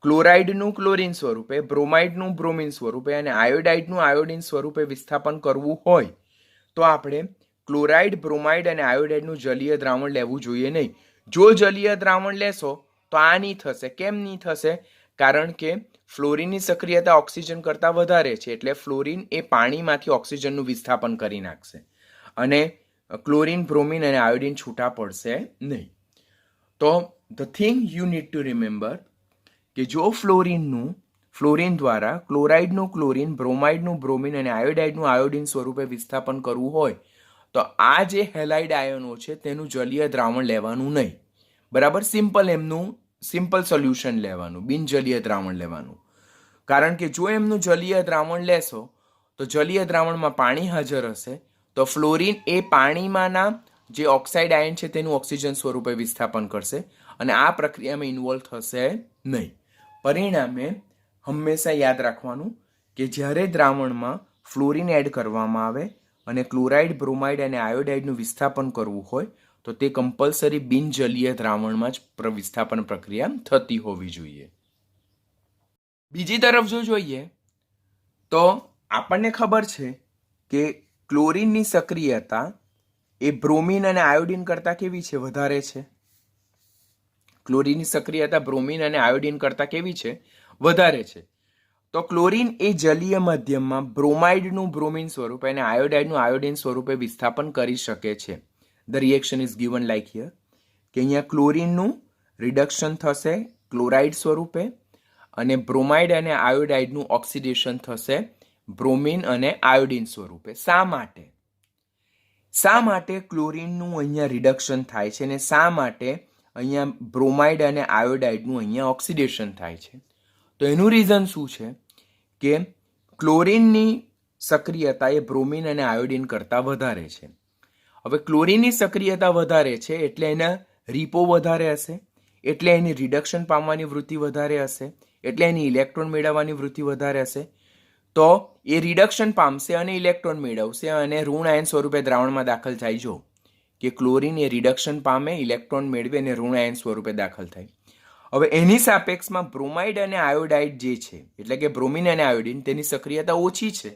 [SPEAKER 1] ક્લોરાઇડનું ક્લોરિન સ્વરૂપે, બ્રોમાઇડનું બ્રોમિન સ્વરૂપે અને આયોડાઇડનું આયોડિન સ્વરૂપે વિસ્થાપન કરવું હોય તો આપણે ક્લોરાઇડ, બ્રોમાઇડ અને આયોડાઇડનું જલીય દ્રાવણ લેવું જોઈએ નહીં. જો જલીય દ્રાવણ લેશો તો આ નહીં થશે. કેમ નહીં થશે? કારણ કે ફ્લોરિનની સક્રિયતા ઓક્સિજન કરતાં વધારે છે, એટલે ફ્લોરિન એ પાણીમાંથી ઓક્સિજનનું વિસ્થાપન કરી નાખશે અને ક્લોરિન, બ્રોમિન અને આયોડિન છૂટા પડશે નહીં. તો the thing you need to remember કે જો ફ્લોરિન દ્વારા ક્લોરાઇડનું ક્લોરિન, બ્રોમાઇડનું બ્રોમિન અને આયોડાઇડનું આયોડિન સ્વરૂપે વિસ્થાપન કરવું હોય તો આ જે હેલાઇડ આયનો છે તેનું જલીય દ્રાવણ લેવાનું નહીં. બરાબર? સિમ્પલ સોલ્યુશન લેવાનું, બિનજલીય દ્રાવણ લેવાનું. કારણ કે જો એમનું જલીય દ્રાવણ લેશો તો જલીય દ્રાવણમાં પાણી હાજર હશે તો ફ્લોરિન એ પાણીમાંના જે ઓક્સાઇડ આયન છે તેનું ઓક્સિજન સ્વરૂપે વિસ્થાપન કરશે અને આ પ્રક્રિયામાં ઇન્વોલ્વ થશે નહીં. પરિણામે હંમેશા યાદ રાખવાનું કે જ્યારે દ્રાવણમાં ફ્લોરિન એડ કરવામાં આવે અને ક્લોરાઇડ, બ્રોમાઇડ અને આયોડાઇડનું વિસ્થાપન કરવું હોય તો તે કમ્પલસરી બિનજલીય દ્રાવણમાં જ વિસ્થાપન પ્રક્રિયા થતી હોવી જોઈએ. બીજી તરફ જો જોઈએ તો આપણને ખબર છે કે ક્લોરિનની સક્રિયતા એ બ્રોમિન અને આયોડિન કરતાં કેવી છે? વધારે છે. ક્લોરિનની સક્રિયતા બ્રોમિન અને આયોડિન કરતાં કેવી છે? વધારે છે. તો ક્લોરિન એ જલીય માધ્યમમાં બ્રોમાઇડનું બ્રોમિન સ્વરૂપે અને આયોડાઇડનું આયોડિન સ્વરૂપે વિસ્થાપન કરી શકે છે. The reaction is given like here કે અહીંયા ક્લોરિનનું રિડક્શન થશે ક્લોરાઇડ સ્વરૂપે અને બ્રોમાઇડ અને આયોડાઇડનું ઓક્સિડેશન થશે બ્રોમિન અને આયોડિન સ્વરૂપે. શા માટે? શા માટે ક્લોરીનનું અહીંયા રિડક્શન થાય છે અને શા માટે અહીંયા બ્રોમાઇડ અને આયોડાઇડનું અહીંયા ઓક્સિડેશન થાય છે? તો એનું રીઝન શું છે કે ક્લોરીનની સક્રિયતા એ બ્રોમિન અને આયોડિન કરતાં વધારે છે. હવે ક્લોરીનની સક્રિયતા વધારે છે એટલે એના રીપો વધારે હશે, એટલે એની રિડક્શન પામવાની વૃત્તિ વધારે હશે, એટલે એની ઇલેક્ટ્રોન મેળવવાની વૃત્તિ વધારે હશે. તો એ રિડક્શન પામશે અને ઇલેક્ટ્રોન મેળવશે અને ઋણ આયન સ્વરૂપે દ્રાવણમાં દાખલ થાય. જો કે ક્લોરીન એ રિડક્શન પામે, ઇલેક્ટ્રોન મેળવે અને ઋણ આયન સ્વરૂપે દાખલ થાય. હવે એની સાપેક્ષમાં બ્રોમાઇડ અને આયોડાઇડ જે છે એટલે કે બ્રોમિન અને આયોડિન તેની સક્રિયતા ઓછી છે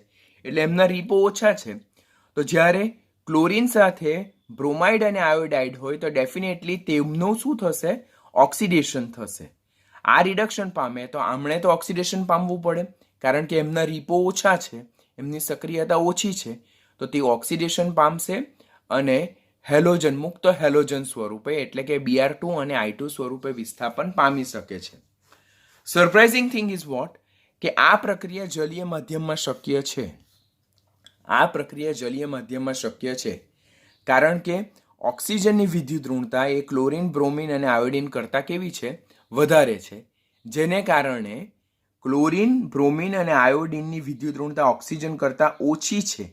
[SPEAKER 1] એટલે એમના રીપો ઓછા છે. તો જ્યારે ક્લોરીન સાથે બ્રોમાઇડ અને આયોડાઇડ હોય તો ડેફિનેટલી તેમનું શું થશે? ઓક્સિડેશન થશે. આ રિડક્શન પામે તો આમણે તો ઓક્સિડેશન પામવું પડે કારણ કે એમના રીપો ઓછા છે, એમની સક્રિયતા ઓછી છે. તો તે ઓક્સિડેશન પામશે અને હેલોજન મુક્ત હેલોજન સ્વરૂપે એટલે કે Br2 અને I2 સ્વરૂપે વિસ્થાપન પામી શકે છે. સરપ્રાઇઝિંગ થિંગ ઇઝ વોટ કે આ પ્રક્રિયા જલીય માધ્યમમાં શક્ય છે. આ પ્રક્રિયા જલીય માધ્યમમાં શક્ય છે કારણ કે ઓક્સિજનની વિદ્યુત ઋણતા એ ક્લોરીન, બ્રોમિન અને આયોડિન કરતાં કેવી છે? વધારે છે. જેને કારણે ક્લોરીન, બ્રોમિન અને આયોડિનની વિદ્યુત ઋણતા ઓક્સિજન કરતાં ઓછી છે.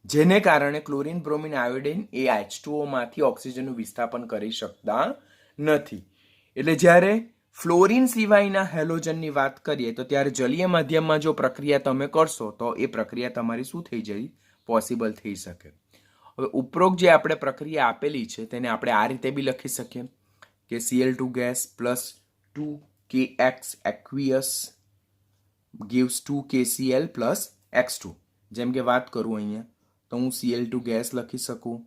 [SPEAKER 1] જેને કારણે ક્લોરીન, બ્રોમિન, આયોડિન એ H2O માંથી ઓક્સિજનનું વિસ્થાપન કરી શકતા નથી. એટલે જ્યારે ફ્લોરિન સિવાયના હેલોજનની વાત કરીએ તો ત્યારે જલીય માધ્યમમાં જો પ્રક્રિયા તમે કરશો તો એ પ્રક્રિયા તમારી શું થઈ જાય? પોસિબલ થઈ શકે. હવે ઉપરોક્ત જે આપણે પ્રક્રિયા આપેલી છે તેને આપણે આ રીતે બી લખી શકીએ કે Cl2 gas plus 2kx aqueous gives 2kCl plus x2. જેમ કે વાત કરું અહીંયા તો હું Cl2 ગેસ લખી શકું,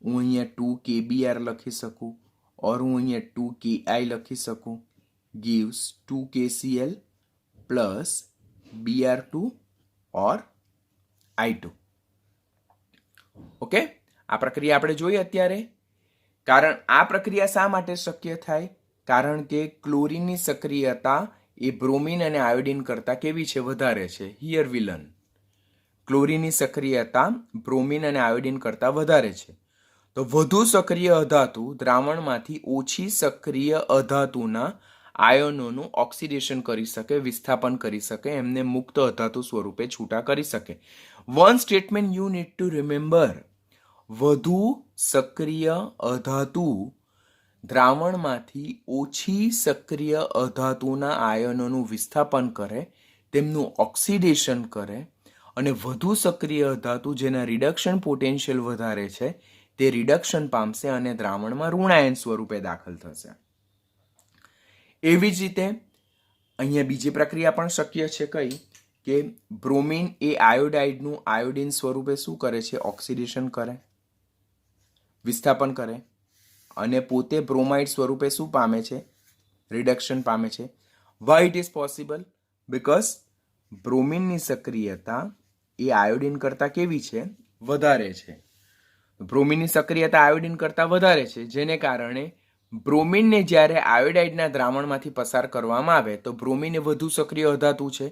[SPEAKER 1] હું અહીંયા 2kBr લખી શકું और હું અહીંયા 2ki લખી શકું, gives 2kCl પ્લસ Br2 और I2. ઓકે, આ પ્રક્રિયા આપણે જોઈ અત્યારે. કારણ આ પ્રક્રિયા શા માટે શક્ય થાય? કારણ કે ક્લોરીનની સક્રિયતા એ બ્રોમિન અને આયોડિન કરતાં કેવી છે? વધારે છે. હિયર વી લર્ન ક્લોરીનની સક્રિયતા બ્રોમિન અને આયોડિન કરતાં વધારે છે. તો વધુ સક્રિય અધાતુ દ્રાવણમાંથી ઓછી સક્રિય અધાતુના આયનોનું ઓક્સિડેશન કરી શકે, વિસ્થાપન કરી શકે, એમને મુક્ત અધાતુ સ્વરૂપે છૂટા કરી શકે. One statement you need to remember, વધુ સક્રિય અધાતુ દ્રાવણમાંથી ઓછી સક્રિય અધાતુના આયનોનું વિસ્થાપન કરે, તેમનું ઓક્સિડેશન કરે અને વધુ સક્રિય અધાતુ જેના રિડક્શન પોટેન્શિયલ વધારે છે તે રિડક્શન પામશે અને દ્રાવણમાં ઋણાયન સ્વરૂપે દાખલ થશે. એવી જ રીતે અહીંયા બીજી પ્રક્રિયા પણ શક્ય છે. કઈ? કે બ્રોમિન એ આયોડાઇડનું આયોડિન સ્વરૂપે શું કરે છે? ઓક્સિડેશન કરે, વિસ્થાપન કરે અને પોતે બ્રોમાઇડ સ્વરૂપે શું પામે છે? રિડક્શન પામે છે. Why it is possible? Because બ્રોમિનની સક્રિયતા એ આયોડિન કરતાં કેવી છે? વધારે છે. બ્રોમિનની સક્રિયતા આયોડિન કરતાં વધારે છે જેને કારણે બ્રોમિનને જ્યારે આયોડાઇડના દ્રાવણમાંથી પસાર કરવામાં આવે તો બ્રોમિન એ વધુ સક્રિય અધાતુ છે.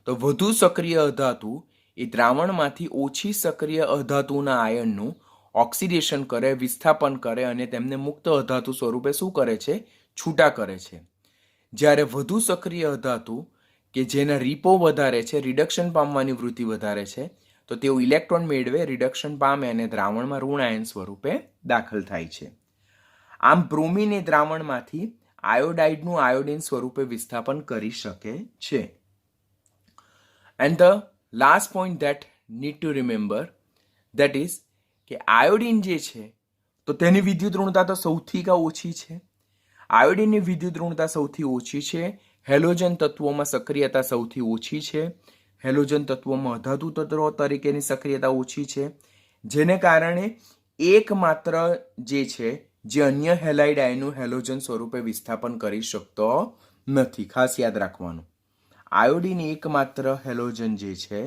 [SPEAKER 1] તો વધુ સક્રિય અધાતુ એ દ્રાવણમાંથી ઓછી સક્રિય અધાતુના આયનનું ઓક્સિડેશન કરે, વિસ્થાપન કરે અને તેમને મુક્ત અધાતુ સ્વરૂપે શું કરે છે? છૂટા કરે છે. જ્યારે વધુ સક્રિય અધાતુ કે જેના રીપો વધારે છે, રિડક્શન પામવાની વૃત્તિ વધારે છે, તો તેઓ ઇલેક્ટ્રોન મેળવે, રિડક્શન પામે અને દ્રાવણમાં ઋણ આયન સ્વરૂપે દાખલ થાય છે. આમ બ્રોમિન એ દ્રાવણમાંથી આયોડાઇડનું આયોડિન સ્વરૂપે વિસ્થાપન કરી શકે છે. And the last point that need to remember that is કે આયોડિન જે છે તો તેની વિદ્યુત ઋણતા તો સૌથી ઓછી છે. આયોડિનની વિદ્યુત ઋણતા સૌથી ઓછી છે. હેલોજન તત્વોમાં સક્રિયતા સૌથી ઓછી છે. હેલોજન તત્વોમાં અધાતુ તત્વો તરીકેની સક્રિયતા ઓછી છે. જેને કારણે એકમાત્ર જે છે જે અન્ય હેલાઇડ આયનનું હેલોજન સ્વરૂપે વિસ્થાપન કરી શકતો નથી. ખાસ યાદ રાખવાનું, આયોડિન એકમાત્ર હેલોજન જે છે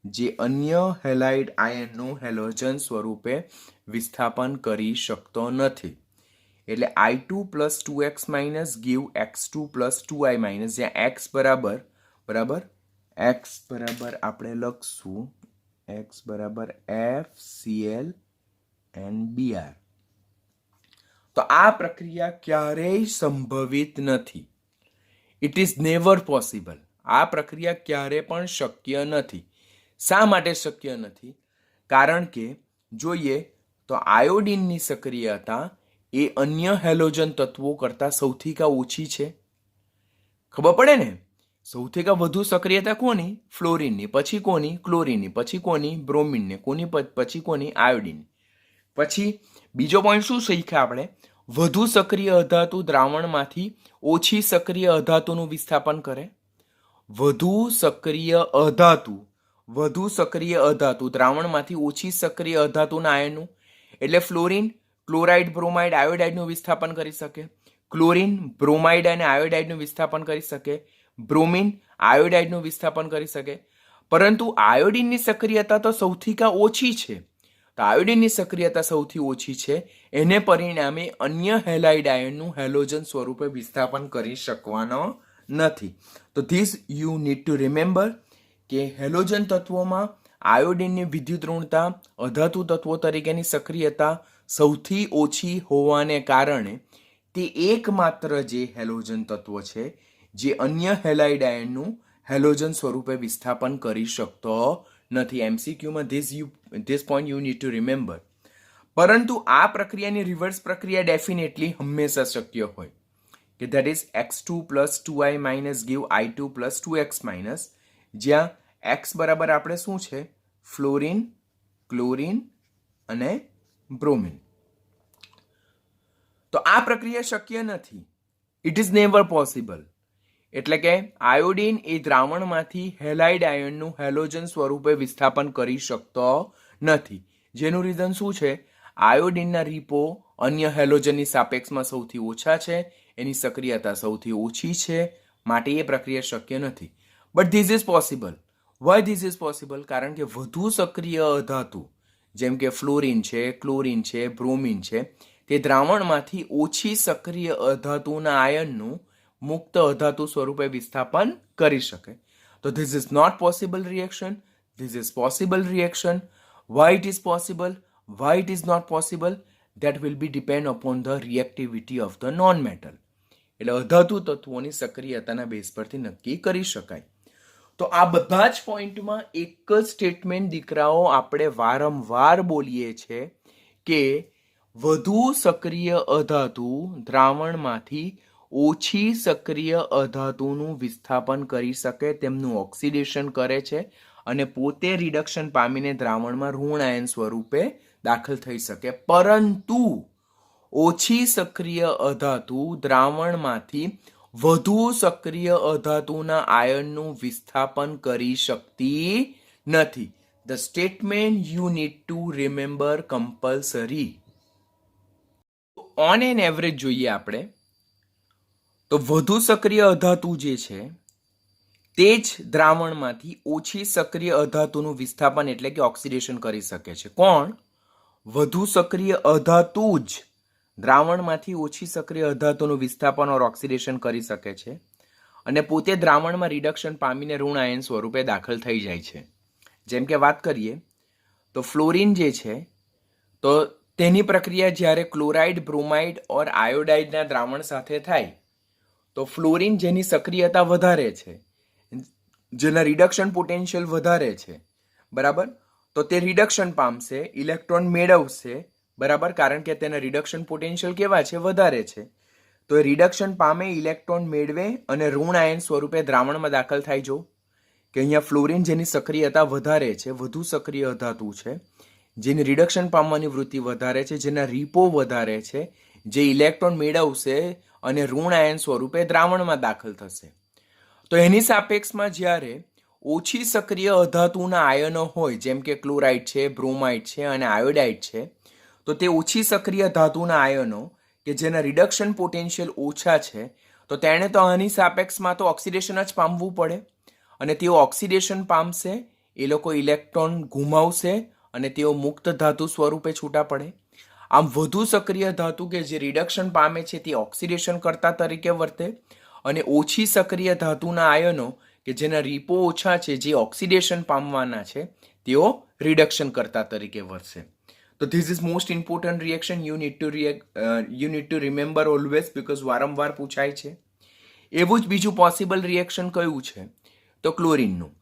[SPEAKER 1] જે અન્ય હેલાઇડ આયનનું હેલોજન સ્વરૂપે વિસ્થાપન કરી શકતો નથી. એટલે I2 plus 2x minus give x2 plus 2i minus, જ્યાં x બરાબર આપણે લખશું x બરાબર FCl NBr. તો આ પ્રક્રિયા ક્યારેય સંભવિત નથી. It is never possible. આ પ્રક્રિયા ક્યારે પણ શક્ય નથી. શા માટે શક્ય નથી? કારણ કે જોઈએ તો આયોડિનની સક્રિયતા એ અન્ય હેલોજન તત્વો કરતાં સૌથી ઓછી છે. ખબર પડે ને? સૌથી વધુ સક્રિયતા કોની? ફ્લોરિનની. પછી કોની? ક્લોરિનની. પછી કોની? બ્રોમિનની. કોની પછી કોની? આયોડિન. પછી બીજો પોઈન્ટ શું શીખ્યા આપણે? વધુ સક્રિય અધાતુ દ્રાવણમાંથી ઓછી સક્રિય અધાતુનું વિસ્થાપન કરે. વધુ સક્રિય અધાતુ દ્રાવણમાંથી ઓછી સક્રિય અધાતુના આયનનું, એટલે ફ્લોરિન, ક્લોરાઇડ, બ્રોમાઇડ, આયોડાઇડનું વિસ્થાપન કરી શકે. ક્લોરિન, બ્રોમાઇડ અને આયોડાઇડનું વિસ્થાપન કરી શકે. બ્રોમિન, આયોડાઇડનું વિસ્થાપન કરી શકે. પરંતુ આયોડિનની સક્રિયતા તો સૌથી ઓછી છે. તો આયોડિનની સક્રિયતા સૌથી ઓછી છે, એને પરિણામે અન્ય હેલાઇડ આયનનું હેલોજન સ્વરૂપે વિસ્થાપન કરી શકવાનો નથી. તો this you need to remember કે હેલોજન તત્વોમાં આયોડિનની વિદ્યુત ઋણતા અધાતુ તત્વો તરીકેની સક્રિયતા સૌથી ઓછી હોવાને કારણે તે એકમાત્ર જે હેલોજન તત્વ છે જે અન્ય હેલાઇડ આયનનું હેલોજન સ્વરૂપે વિસ્થાપન કરી શકતો નથી. એમસીક્યુમાં this point you need to remember. પરંતુ આ પ્રક્રિયાની રિવર્સ પ્રક્રિયા ડેફિનેટલી હંમેશા શક્ય હોય કે that is x2 + 2i - give i2 + 2x - જ્યાં x બરાબર આપણે શું છે? ફ્લોરિન, ક્લોરિન અને બ્રોમિન. તો આ પ્રક્રિયા શક્ય નથી. It is never possible. એટલે કે આયોડિન એ દ્રાવણમાંથી હેલાઇડ આયનનું હેલોજન સ્વરૂપે વિસ્થાપન કરી શકતો નથી. જેનું રીઝન શું છે? આયોડિનના રીપો અન્ય હેલોજનની સાપેક્ષમાં સૌથી ઓછા છે, એની સક્રિયતા સૌથી ઓછી છે, માટે એ પ્રક્રિયા શક્ય નથી. But this is possible. Y this is possible? કારણ કે વધુ સક્રિય અધાતુ જેમ કે ફ્લોરિન છે, ક્લોરિન છે, બ્રોમિન છે, તે દ્રાવણમાંથી ઓછી સક્રિય અધાતુના આયનનું મુક્ત અધાતુ સ્વરૂપે વિસ્થાપન કરી શકે. તો this is not possible reaction. This is possible reaction. Why it is possible? Why it is not possible? That will be depend upon the reactivity of the non-metal. એટલે અધાતુ તત્વોની સક્રિયતાના બેઝ પરથી નક્કી કરી શકાય. તો આ બધા જ પોઈન્ટમાં એક જ સ્ટેટમેન્ટ દીકરાઓ આપણે વારંવાર બોલીએ છીએ કે વધુ સક્રિય અધાતુ દ્રાવણમાંથી ઓછી સક્રિય અધાતુનું વિસ્થાપન કરી શકે, તેમનું ઓક્સિડેશન કરે છે અને પોતે રિડક્શન પામીને દ્રાવણમાં ઋણ આયન સ્વરૂપે દાખલ થઈ શકે. પરંતુ ઓછી સક્રિય અધાતુ દ્રાવણમાંથી વધુ સક્રિય અધાતુના આયનનું વિસ્થાપન કરી શકતી નથી. The statement you need to remember compulsory. On an average જોઈએ આપણે તો વધુ સક્રિય અધાતુ જે છે તે જ દ્રાવણમાંથી ઓછી સક્રિય અધાતુનું વિસ્થાપન એટલે કે ઓક્સિડેશન કરી શકે છે. કોણ? વધુ સક્રિય અધાતુ જ દ્રાવણમાંથી ઓછી સક્રિય અધાતુનું વિસ્થાપન ઓર ઓક્સિડેશન કરી શકે છે અને પોતે દ્રાવણમાં રિડક્શન પામીને ઋણ આયન સ્વરૂપે દાખલ થઈ જાય છે. જેમ કે વાત કરીએ તો ફ્લોરિન જે છે તો તેની પ્રક્રિયા જ્યારે ક્લોરાઇડ, બ્રોમાઇડ ઓર આયોડાઇડના દ્રાવણ સાથે થાય તો ફ્લોરિન જેની સક્રિયતા વધારે છે, જેના રિડક્શન પોટેન્શિયલ વધારે છે, બરાબર, તો તે રિડક્શન પામશે, ઇલેક્ટ્રોન મેળવશે, બરાબર, કારણ કે તેના રિડક્શન પોટેન્શિયલ કેવા છે? વધારે છે. તો એ રિડક્શન પામે, ઇલેક્ટ્રોન મેળવે અને ઋણ આયન સ્વરૂપે દ્રાવણમાં દાખલ થાય. જો કે અહીંયા ફ્લોરિન જેની સક્રિયતા વધારે છે, વધુ સક્રિય અધાતુ છે, જેની રિડક્શન પામવાની વૃત્તિ વધારે છે, જેના રીપો વધારે છે, જે ઇલેક્ટ્રોન મેળવશે અને ઋણ આયન સ્વરૂપે દ્રાવણમાં દાખલ થશે. તો એની સાપેક્ષમાં જ્યારે ઓછી સક્રિય અધાતુના આયનો હોય, જેમ કે ક્લોરાઇડ છે, બ્રોમાઇડ છે અને આયોડાઇડ છે, તો તે ઓછી સક્રિય ધાતુના આયનો કે જેના રિડક્શન પોટેન્શિયલ ઓછા છે, તો તેણે તો આની સાપેક્ષમાં તો ઓક્સિડેશન જ પામવું પડે અને તેઓ ઓક્સિડેશન પામશે, એ લોકો ઇલેક્ટ્રોન ગુમાવશે અને તેઓ મુક્ત ધાતુ સ્વરૂપે છૂટા પડે. આમ વધુ સક્રિય ધાતુ કે જે રિડક્શન પામે છે તે ઓક્સિડેશન કરતા તરીકે વર્તે અને ઓછી સક્રિય ધાતુના આયનો કે જેના રીપો ઓછા છે, જે ઓક્સિડેશન પામવાના છે, તેઓ રિડક્શન કરતા તરીકે વર્તે. તો this is most important reaction. You need to remember always, because વારંવાર પૂછાય છે. એવું જ બીજું પોસિબલ રિએક્શન કયું છે? તો ક્લોરીનનું.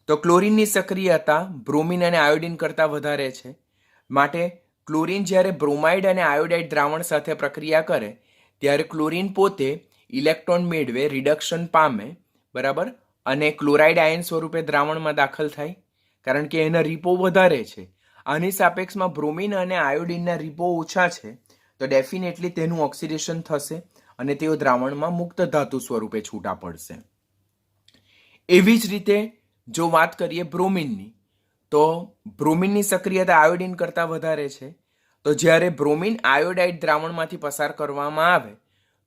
[SPEAKER 1] તો ક્લોરીનની સક્રિયતા બ્રોમિન અને આયોડિન કરતાં વધારે છે. માટે ક્લોરીન જ્યારે બ્રોમાઇડ અને આયોડાઇડ દ્રાવણ સાથે પ્રક્રિયા કરે ત્યારે ક્લોરીન પોતે ઇલેક્ટ્રોન મેળવે, રિડક્શન પામે, બરાબર, અને ક્લોરાઇડ આયન સ્વરૂપે દ્રાવણમાં દાખલ થાય, કારણ કે એના રીપો વધારે છે. આની સાપેક્ષમાં બ્રોમિન અને આયોડિનના રીપો ઓછા છે, તો ડેફિનેટલી તેનું ઓક્સિડેશન થશે અને તેઓ દ્રાવણમાં મુક્ત ધાતુ સ્વરૂપે છૂટા પડશે. એવી જ રીતે જો વાત કરીએ બ્રોમિનની, તો બ્રોમિનની સક્રિયતા આયોડિન કરતાં વધારે છે. તો જ્યારે બ્રોમિન આયોડાઇડ દ્રાવણમાંથી પસાર કરવામાં આવે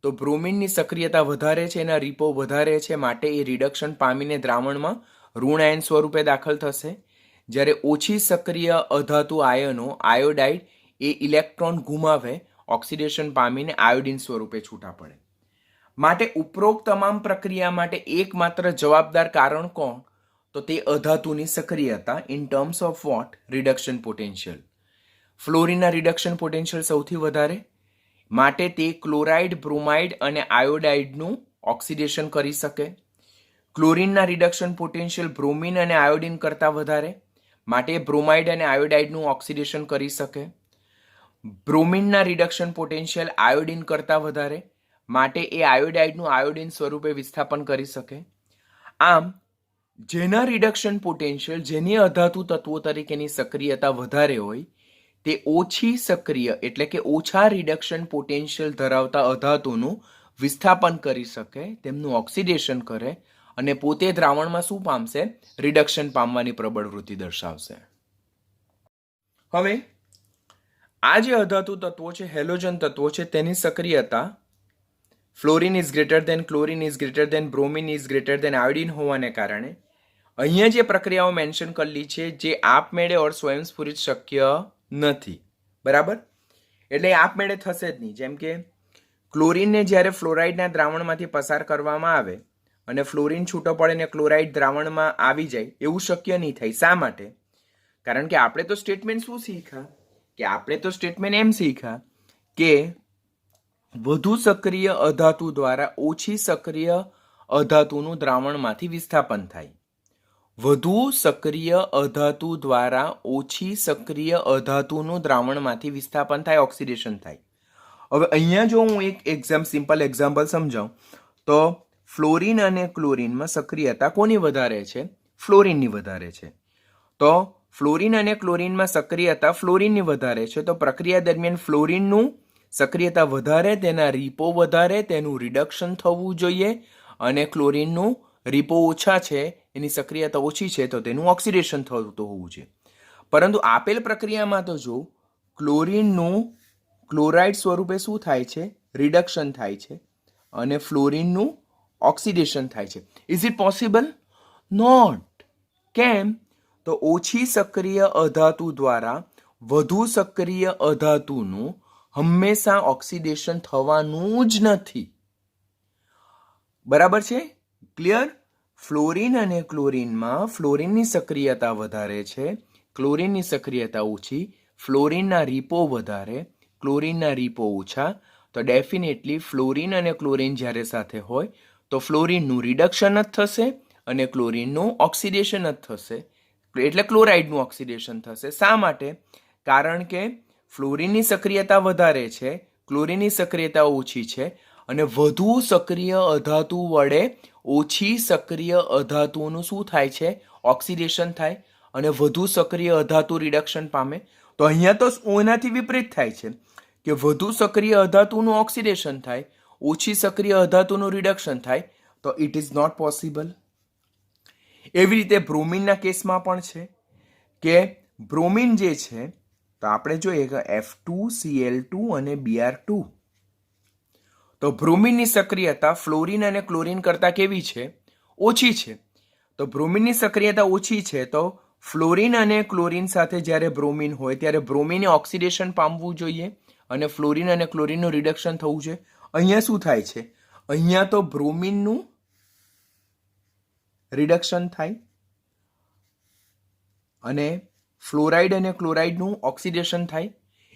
[SPEAKER 1] તો બ્રોમિનની સક્રિયતા વધારે છે, એના રીપો વધારે છે, માટે એ રિડક્શન પામીને દ્રાવણમાં ઋણ આયન સ્વરૂપે દાખલ થશે. જ્યારે ઓછી સક્રિય અધાતુ આયનો આયોડાઇડ એ ઇલેક્ટ્રોન ગુમાવે, ઓક્સિડેશન પામીને આયોડિન સ્વરૂપે છૂટા પડે. માટે ઉપરોક્ત તમામ પ્રક્રિયા માટે એકમાત્ર જવાબદાર કારણ કોણ? તો તે અધાતુની સક્રિયતા in terms of what? Reduction potential. ફ્લોરિનના રિડક્શન પોટેન્શિયલ સૌથી વધારે, માટે તે ક્લોરાઇડ, બ્રોમાઇડ અને આયોડાઇડનું ઓક્સિડેશન કરી શકે. ક્લોરીનના રિડક્શન પોટેન્શિયલ બ્રોમિન અને આયોડિન કરતાં વધારે, માટે બ્રોમાઇડ અને આયોડાઇડનું ઓક્સિડેશન કરી શકે. બ્રોમિનના રિડક્શન પોટેન્શિયલ આયોડિન કરતાં વધારે, માટે એ આયોડાઇડનું આયોડિન સ્વરૂપે વિસ્થાપન કરી શકે. આમ જેના રિડક્શન પોટેન્શિયલ, જેની અધાતુ તત્વો તરીકેની સક્રિયતા વધારે હોય, તે ઓછી સક્રિય એટલે કે ઓછા રિડક્શન પોટેન્શિયલ ધરાવતા અધાતુનું વિસ્થાપન કરી શકે, તેમનું ઓક્સિડેશન કરે અને પોતે દ્રાવણમાં શું પામશે? રિડક્શન પામવાની પ્રબળ વૃત્તિ દર્શાવશે. હવે આ જે અધાતુ તત્વો છે, હેલોજન તત્વો છે, તેની સક્રિયતા fluorine is greater than, chlorine is greater than, bromine is greater than iodine હોવાને કારણે અહીંયા જે પ્રક્રિયાઓ મેન્શન કરેલી છે, જે આપમેળે ઓર સ્વયંસ્ફુરિત શક્ય નથી, બરાબર? એટલે આપમેળે થશે જ નહીં. જેમ કે ક્લોરીનને જ્યારે ફ્લોરાઇડના દ્રાવણમાંથી પસાર કરવામાં આવે અને ફ્લોરિન છૂટો પડે ને ક્લોરાઇડ દ્રાવણમાં આવી જાય, એવું શક્ય નહીં થાય. શા માટે? કારણ કે આપણે તો સ્ટેટમેન્ટ શું શીખ્યા? કે આપણે તો સ્ટેટમેન્ટ એમ શીખ્યા કે વધુ સક્રિય અધાતુ દ્વારા ઓછી સક્રિય અધાતુનું દ્રાવણમાંથી વિસ્થાપન થાય. વધુ સક્રિય અધાતુ દ્વારા ઓછી સક્રિય અધાતુનું દ્રાવણમાંથી વિસ્થાપન થાય, ઓક્સિડેશન થાય. હવે અહીંયા જો હું એક સિમ્પલ એક્ઝામ્પલ સમજાવું તો ફ્લોરિન અને ક્લોરિનમાં સક્રિયતા કોની વધારે છે? ફ્લોરિનની વધારે છે. તો ફ્લોરિન અને ક્લોરિનમાં સક્રિયતા ફ્લોરિનની વધારે છે. તો પ્રક્રિયા દરમિયાન ફ્લોરિનનું સક્રિયતા વધારે, તેના રીપો વધારે, તેનું રિડક્શન થવું જોઈએ, અને ક્લોરિનનું રીપો ઓછા છે, એની સક્રિયતા ઓછી છે, તો તેનું ઓક્સિડેશન થતું હોવું જોઈએ. પરંતુ આપેલ પ્રક્રિયામાં તો જો ક્લોરિનનું ક્લોરાઇડ સ્વરૂપે શું થાય છે? રિડક્શન થાય છે, અને ફ્લોરિનનું ઓક્સિડેશન થાય છે. Is it possible? નોટ. કેમ? તો ઓછી સક્રિય અધાતુ દ્વારા વધુ સક્રિય અધાતુનું હંમેશા ઓક્સિડેશન થવાનું જ નથી. બરાબર છે? ક્લિયર? ફ્લોરિન અને ક્લોરિનમાં ફ્લોરિનની સક્રિયતા વધારે છે, ક્લોરિનની સક્રિયતા ઓછી, ફ્લોરિનના રીપો વધારે, ક્લોરિનના રીપો ઓછા. તો ડેફિનેટલી ફ્લોરિન અને ક્લોરિન જ્યારે સાથે હોય તો ફ્લોરિનનું રિડક્શન જ થશે અને ક્લોરિનનું ઓક્સિડેશન જ થશે, એટલે ક્લોરાઇડનું ઓક્સિડેશન થશે. શા માટે? કારણ કે ફ્લોરિનની સક્રિયતા વધારે છે, ક્લોરિનની સક્રિયતા ઓછી છે, અને વધુ સક્રિય અધાતુ વડે ઓછી સક્રિય અધાતુનું શું થાય છે? ઓક્સિડેશન થાય, અને વધુ સક્રિય અધાતુ રિડક્શન પામે. તો અહીંયા તો એનાથી વિપરીત થાય છે કે વધુ સક્રિય અધાતુનું ઓક્સિડેશન થાય, ઓછી સક્રિય અધાતુનું રિડક્શન થાય. તો ઇટ ઇઝ નોટ પોસિબલ. એવી રીતે બ્રોમિનના કેસમાં પણ છે કે બ્રોમિન જે છે, તો આપણે જોઈએ કે F2Cl2 અને Br2. તો બ્રોમિનની સક્રિયતા ફ્લોરિન અને ક્લોરિન કરતાં કેવી છે? ઓછી છે. તો બ્રોમિનની સક્રિયતા ઓછી છે, તો ફ્લોરિન અને ક્લોરિન સાથે જ્યારે બ્રોમિન હોય ત્યારે બ્રોમિને ઓક્સિડેશન પામવું જોઈએ અને ફ્લોરિન અને ક્લોરિનનું રિડક્શન થવું છે. અહીંયા શું થાય છે? અહીંયા તો બ્રોમિનનું રિડક્શન થાય અને ફ્લોરાઇડ અને ક્લોરાઇડનું ઓક્સિડેશન થાય?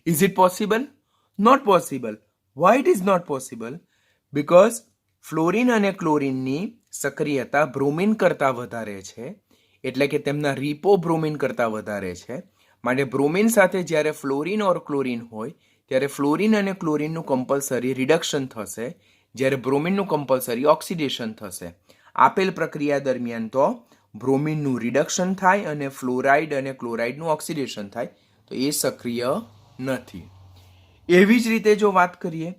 [SPEAKER 1] Is it possible? Not possible. Why it is not possible? Because fluorine અને ક્લોરિનની સક્રિયતા બ્રોમિન કરતાં વધારે છે, એટલે કે તેમના રીપો બ્રોમિન કરતાં વધારે છે. માટે બ્રોમિન સાથે જ્યારે ફ્લોરિન ઓર ક્લોરિન હોય ત્યારે ફ્લોરિન અને ક્લોરિનનું કમ્પલસરી રિડક્શન થશે, જ્યારે બ્રોમિનનું કમ્પલસરી ઓક્સિડેશન થશે. આપેલ પ્રક્રિયા દરમિયાન તો બ્રોમિનનું રિડક્શન થાય અને ફ્લોરાઇડ અને ક્લોરાઇડનું ઓક્સિડેશન થાય, તો એ સક્રિય નથી. એવી જ રીતે જો વાત કરીએ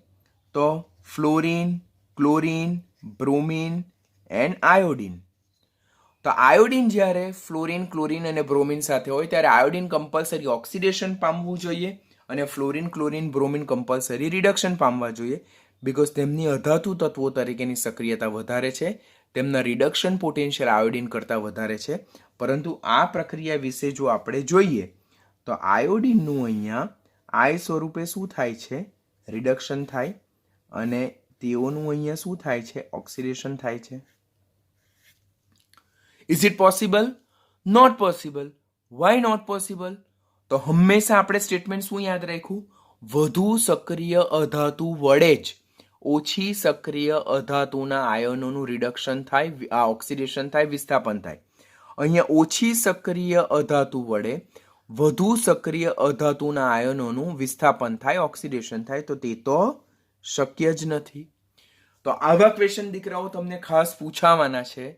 [SPEAKER 1] તો fluorine, chlorine, bromine and iodine. તો આયોડિન જ્યારે ફ્લોરિન, ક્લોરિન અને બ્રોમિન સાથે હોય ત્યારે આયોડિન કમ્પલસરી ઓક્સિડેશન પામવું જોઈએ અને fluorine, chlorine, bromine compulsory reduction પામવા જોઈએ, બિકોઝ તેમની અધાતુ તત્વો તરીકેની સક્રિયતા વધારે છે, તેમના રિડક્શન પોટેન્શિયલ આયોડિન કરતાં વધારે છે. પરંતુ આ પ્રક્રિયા વિશે જો આપણે જોઈએ તો આયોડિનનું અહીંયા આય સ્વરૂપે શું થાય છે? રિડક્શન થાય અને તેઓનું અહીંયા શું થાય છે? ઓક્સિડેશન થાય છે. Is it possible? Not possible. Why not possible? તો હંમેશા આપણે સ્ટેટમેન્ટ શું યાદ રાખ્યું? વધુ સક્રિય અધાતુ વડે જ ઓછી સક્રિય અધાતુના આયનોનું રિડક્શન થાય, આ ઓક્સિડેશન થાય, વિસ્થાપન થાય. અહીંયા ઓછી સક્રિય અધાતુ વડે વધુ સક્રિય અધાતુના આયનોનું વિસ્થાપન થાય, ઓક્સિડેશન થાય, તો તે તો શક્ય જ નથી. તો આવા ક્વેશ્ચન દીકરાઓ તમને ખાસ પૂછાવાના છે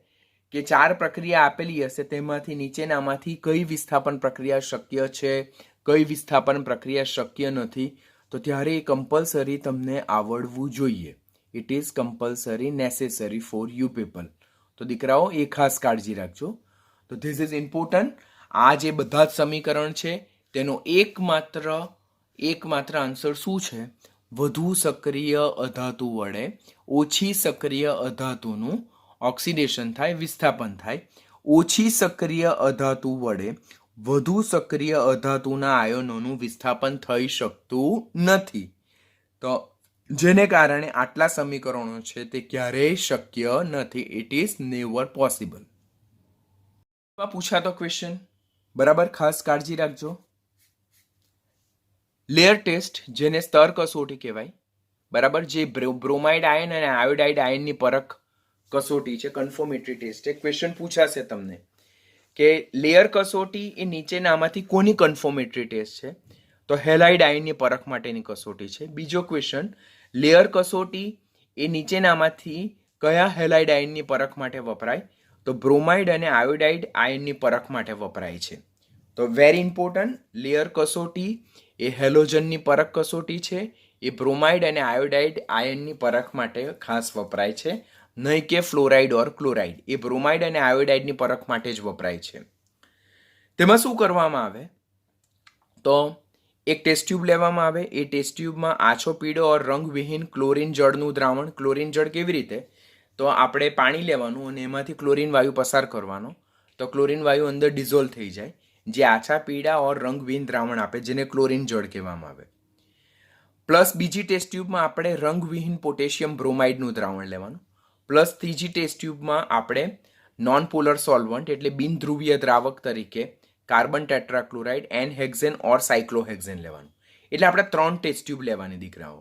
[SPEAKER 1] કે 4 પ્રક્રિયા આપેલી હશે, તેમાંથી નીચેનામાંથી કઈ વિસ્થાપન પ્રક્રિયા શક્ય છે, કઈ વિસ્થાપન પ્રક્રિયા શક્ય નથી, તો ત્યારે એ કમ્પલસરી તમને આવડવું જોઈએ. It is compulsory necessary for you people. તો દીકરાઓ એ ખાસ કાળજી રાખજો. તો ધીસ ઇઝ ઇમ્પોર્ટન્ટ. આ જે બધા જ સમીકરણ છે તેનો એકમાત્ર આન્સર શું છે? વધુ સક્રિય અધાતુ વડે ઓછી સક્રિય અધાતુનું ઓક્સિડેશન થાય, વિસ્થાપન થાય. ઓછી સક્રિય અધાતુ વડે વધુ સક્રિય અધાતુના આયનોનું વિસ્થાપન થઈ શકતું નથી. તો જેને કારણે આટલા સમીકરણો છે તે ક્યારેય શક્ય નથી. It is never possible. પૂછાતો ક્વેશ્ચન બરાબર ખાસ કાળજી રાખજો. લેયર ટેસ્ટ, જેને સ્તર કસોટી કહેવાય, બરાબર, જે બ્રોમાઇડ આયન અને આયોડાઇડ આયનની પરખ કસોટી છે, કન્ફર્મેટરી ટેસ્ટ. એક ક્વેશ્ચન પૂછાશે તમને કે લેયર કસોટી એ નીચેનામાંથી કોની કન્ફર્મેટરી ટેસ્ટ છે? તો હેલાઇડ આયનની પરખ માટેની કસોટી છે. બીજો ક્વેશ્ચન, લેયર કસોટી એ નીચેનામાંથી કયા હેલાઇડ આયનની પરખ માટે વપરાય? તો બ્રોમાઇડ અને આયોડાઇડ આયનની પરખ માટે વપરાય છે. તો વેરી ઇમ્પોર્ટન્ટ, લેયર કસોટી એ હેલોજનની પરખ કસોટી છે, એ બ્રોમાઇડ અને આયોડાઇડ આયનની પરખ માટે ખાસ વપરાય છે, નહીં કે ફ્લોરાઇડ ઓર ક્લોરાઇડ. એ બ્રોમાઇડ અને આયોડાઇડની પરખ માટે જ વપરાય છે. તેમાં શું કરવામાં આવે? તો એક ટેસ્ટ ટ્યુબ લેવામાં આવે. એ ટેસ્ટ ટ્યુબમાં આછો પીળો ઓર રંગવિહીન ક્લોરીન જળનું દ્રાવણ. ક્લોરીન જળ કેવી રીતે? તો આપણે પાણી લેવાનું અને એમાંથી ક્લોરીન વાયુ પસાર કરવાનો, તો ક્લોરીન વાયુ અંદર ડિઝોલ્વ થઈ જાય, જે આછા પીળા ઓર રંગવિહીન દ્રાવણ આપે, જેને ક્લોરીન જળ કહેવામાં આવે. પ્લસ બીજી ટેસ્ટ ટ્યુબમાં આપણે રંગવિહીન પોટેશિયમ બ્રોમાઇડનું દ્રાવણ લેવાનું. પ્લસ ત્રીજી ટેસ્ટ ટ્યુબમાં આપણે નોન પોલર સોલ્વન્ટ એટલે બિનધ્રુવીય દ્રાવક તરીકે કાર્બન ટેટ્રાક્લોરાઇડ, એનહેક્ઝેન ઓર સાયક્લોહેક્ઝેન લેવાનું. એટલે આપણે 3 ટેસ્ટ ટ્યુબ લેવાની દીકરાઓ.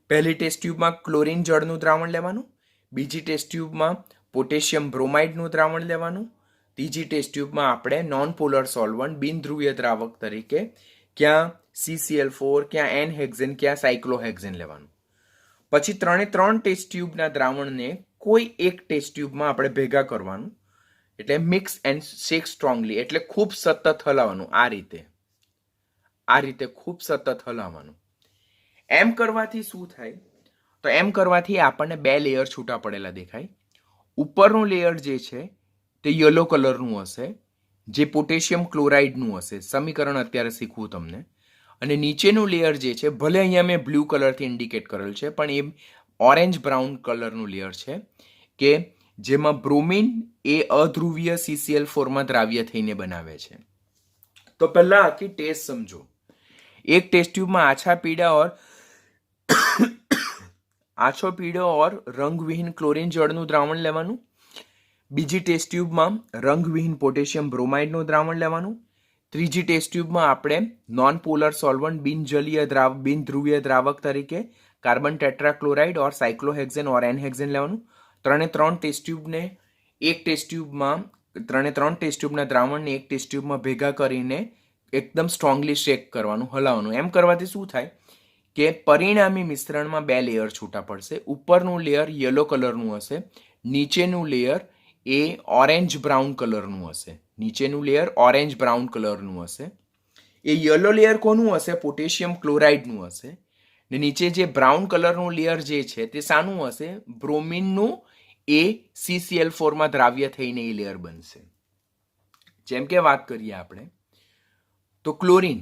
[SPEAKER 1] પહેલી ટેસ્ટ ટ્યુબમાં ક્લોરીન જળનું દ્રાવણ લેવાનું, બીજી ટેસ્ટ ટ્યુબમાં પોટેશિયમ બ્રોમાઇડનું દ્રાવણ લેવાનું, ત્રીજી ટેસ્ટ ટ્યુબમાં આપણે નોન પોલર સોલ્વન્ટ બિનધ્રુવીય દ્રાવક તરીકે ક્યાં CCl4, ક્યાં એનહેક્ઝેન, ક્યાં સાયક્લોહેક્ઝેન લેવાનું. પછી 3 ટેસ્ટ ટ્યુબના દ્રાવણને કોઈ એક ટેસ્ટ ટ્યુબમાં આપણે ભેગા કરવાનું, એટલે મિક્સ એન્ડ શેક સ્ટ્રોંગલી, એટલે ખૂબ સતત હલાવવાનું. આ રીતે ખૂબ સતત હલાવવાનું. એમ કરવાથી શું થાય? તો એમ કરવાથી આપણને 2 લેયર છૂટા પડેલા દેખાય. ઉપરનું લેયર જે છે તે યલો કલરનું હશે, જે પોટેશિયમ ક્લોરાઇડનું હશે. સમીકરણ અત્યારે શીખવું તમને. અને નીચેનું લેયર જે છે, ભલે અહીંયા મેં બ્લુ કલરથી ઇન્ડિકેટ કરેલ છે, પણ એ ઓરેન્જ બ્રાઉન કલરનું લેયર છે કે જેમાં બ્રોમિન એ અધ્રુવીય CCl4માં દ્રાવ્ય થઈને બનાવે છે. તો પહેલા આખી ટેસ્ટ સમજો. એક ટેસ્ટ ટ્યુબમાં આછો પીળો ઓર રંગવિહીન ક્લોરીન જળનું દ્રાવણ લેવાનું. બીજી ટેસ્ટ ટ્યુબમાં રંગવિહીન પોટેશિયમ બ્રોમાઇડનું દ્રાવણ લેવાનું. ત્રીજી ટેસ્ટ ટ્યુબમાં આપણે નોન પોલર સોલ્વન્ટ બિનધ્રુવીય દ્રાવક તરીકે કાર્બન ટેટ્રાક્લોરાઇડ ઓર સાયક્લોહેક્ઝેન ઓર એનહેક્ઝેન લેવાનું. ત્રણે ત્રણ ટેસ્ટ ટ્યુબના દ્રાવણને એક ટેસ્ટ ટ્યુબમાં ભેગા કરીને એકદમ સ્ટ્રોંગલી શેક કરવાનું, હલાવવાનું. એમ કરવાથી શું થાય કે પરિણામી મિશ્રણમાં બે લેયર છૂટા પડશે. ઉપરનું લેયર યલો કલરનું હશે, નીચેનું લેયર એ ઓરેન્જ બ્રાઉન કલરનું હશે. એ યલો લેયર કોનું હશે? પોટેશિયમ ક્લોરાઇડનું હશે. ને નીચે જે બ્રાઉન કલરનું લેયર જે છે તે શાનું હશે? બ્રોમિનનું. એ CCl4માં દ્રાવ્ય થઈને એ લેયર બનશે. જેમ કે વાત કરીએ આપણે તો ક્લોરીન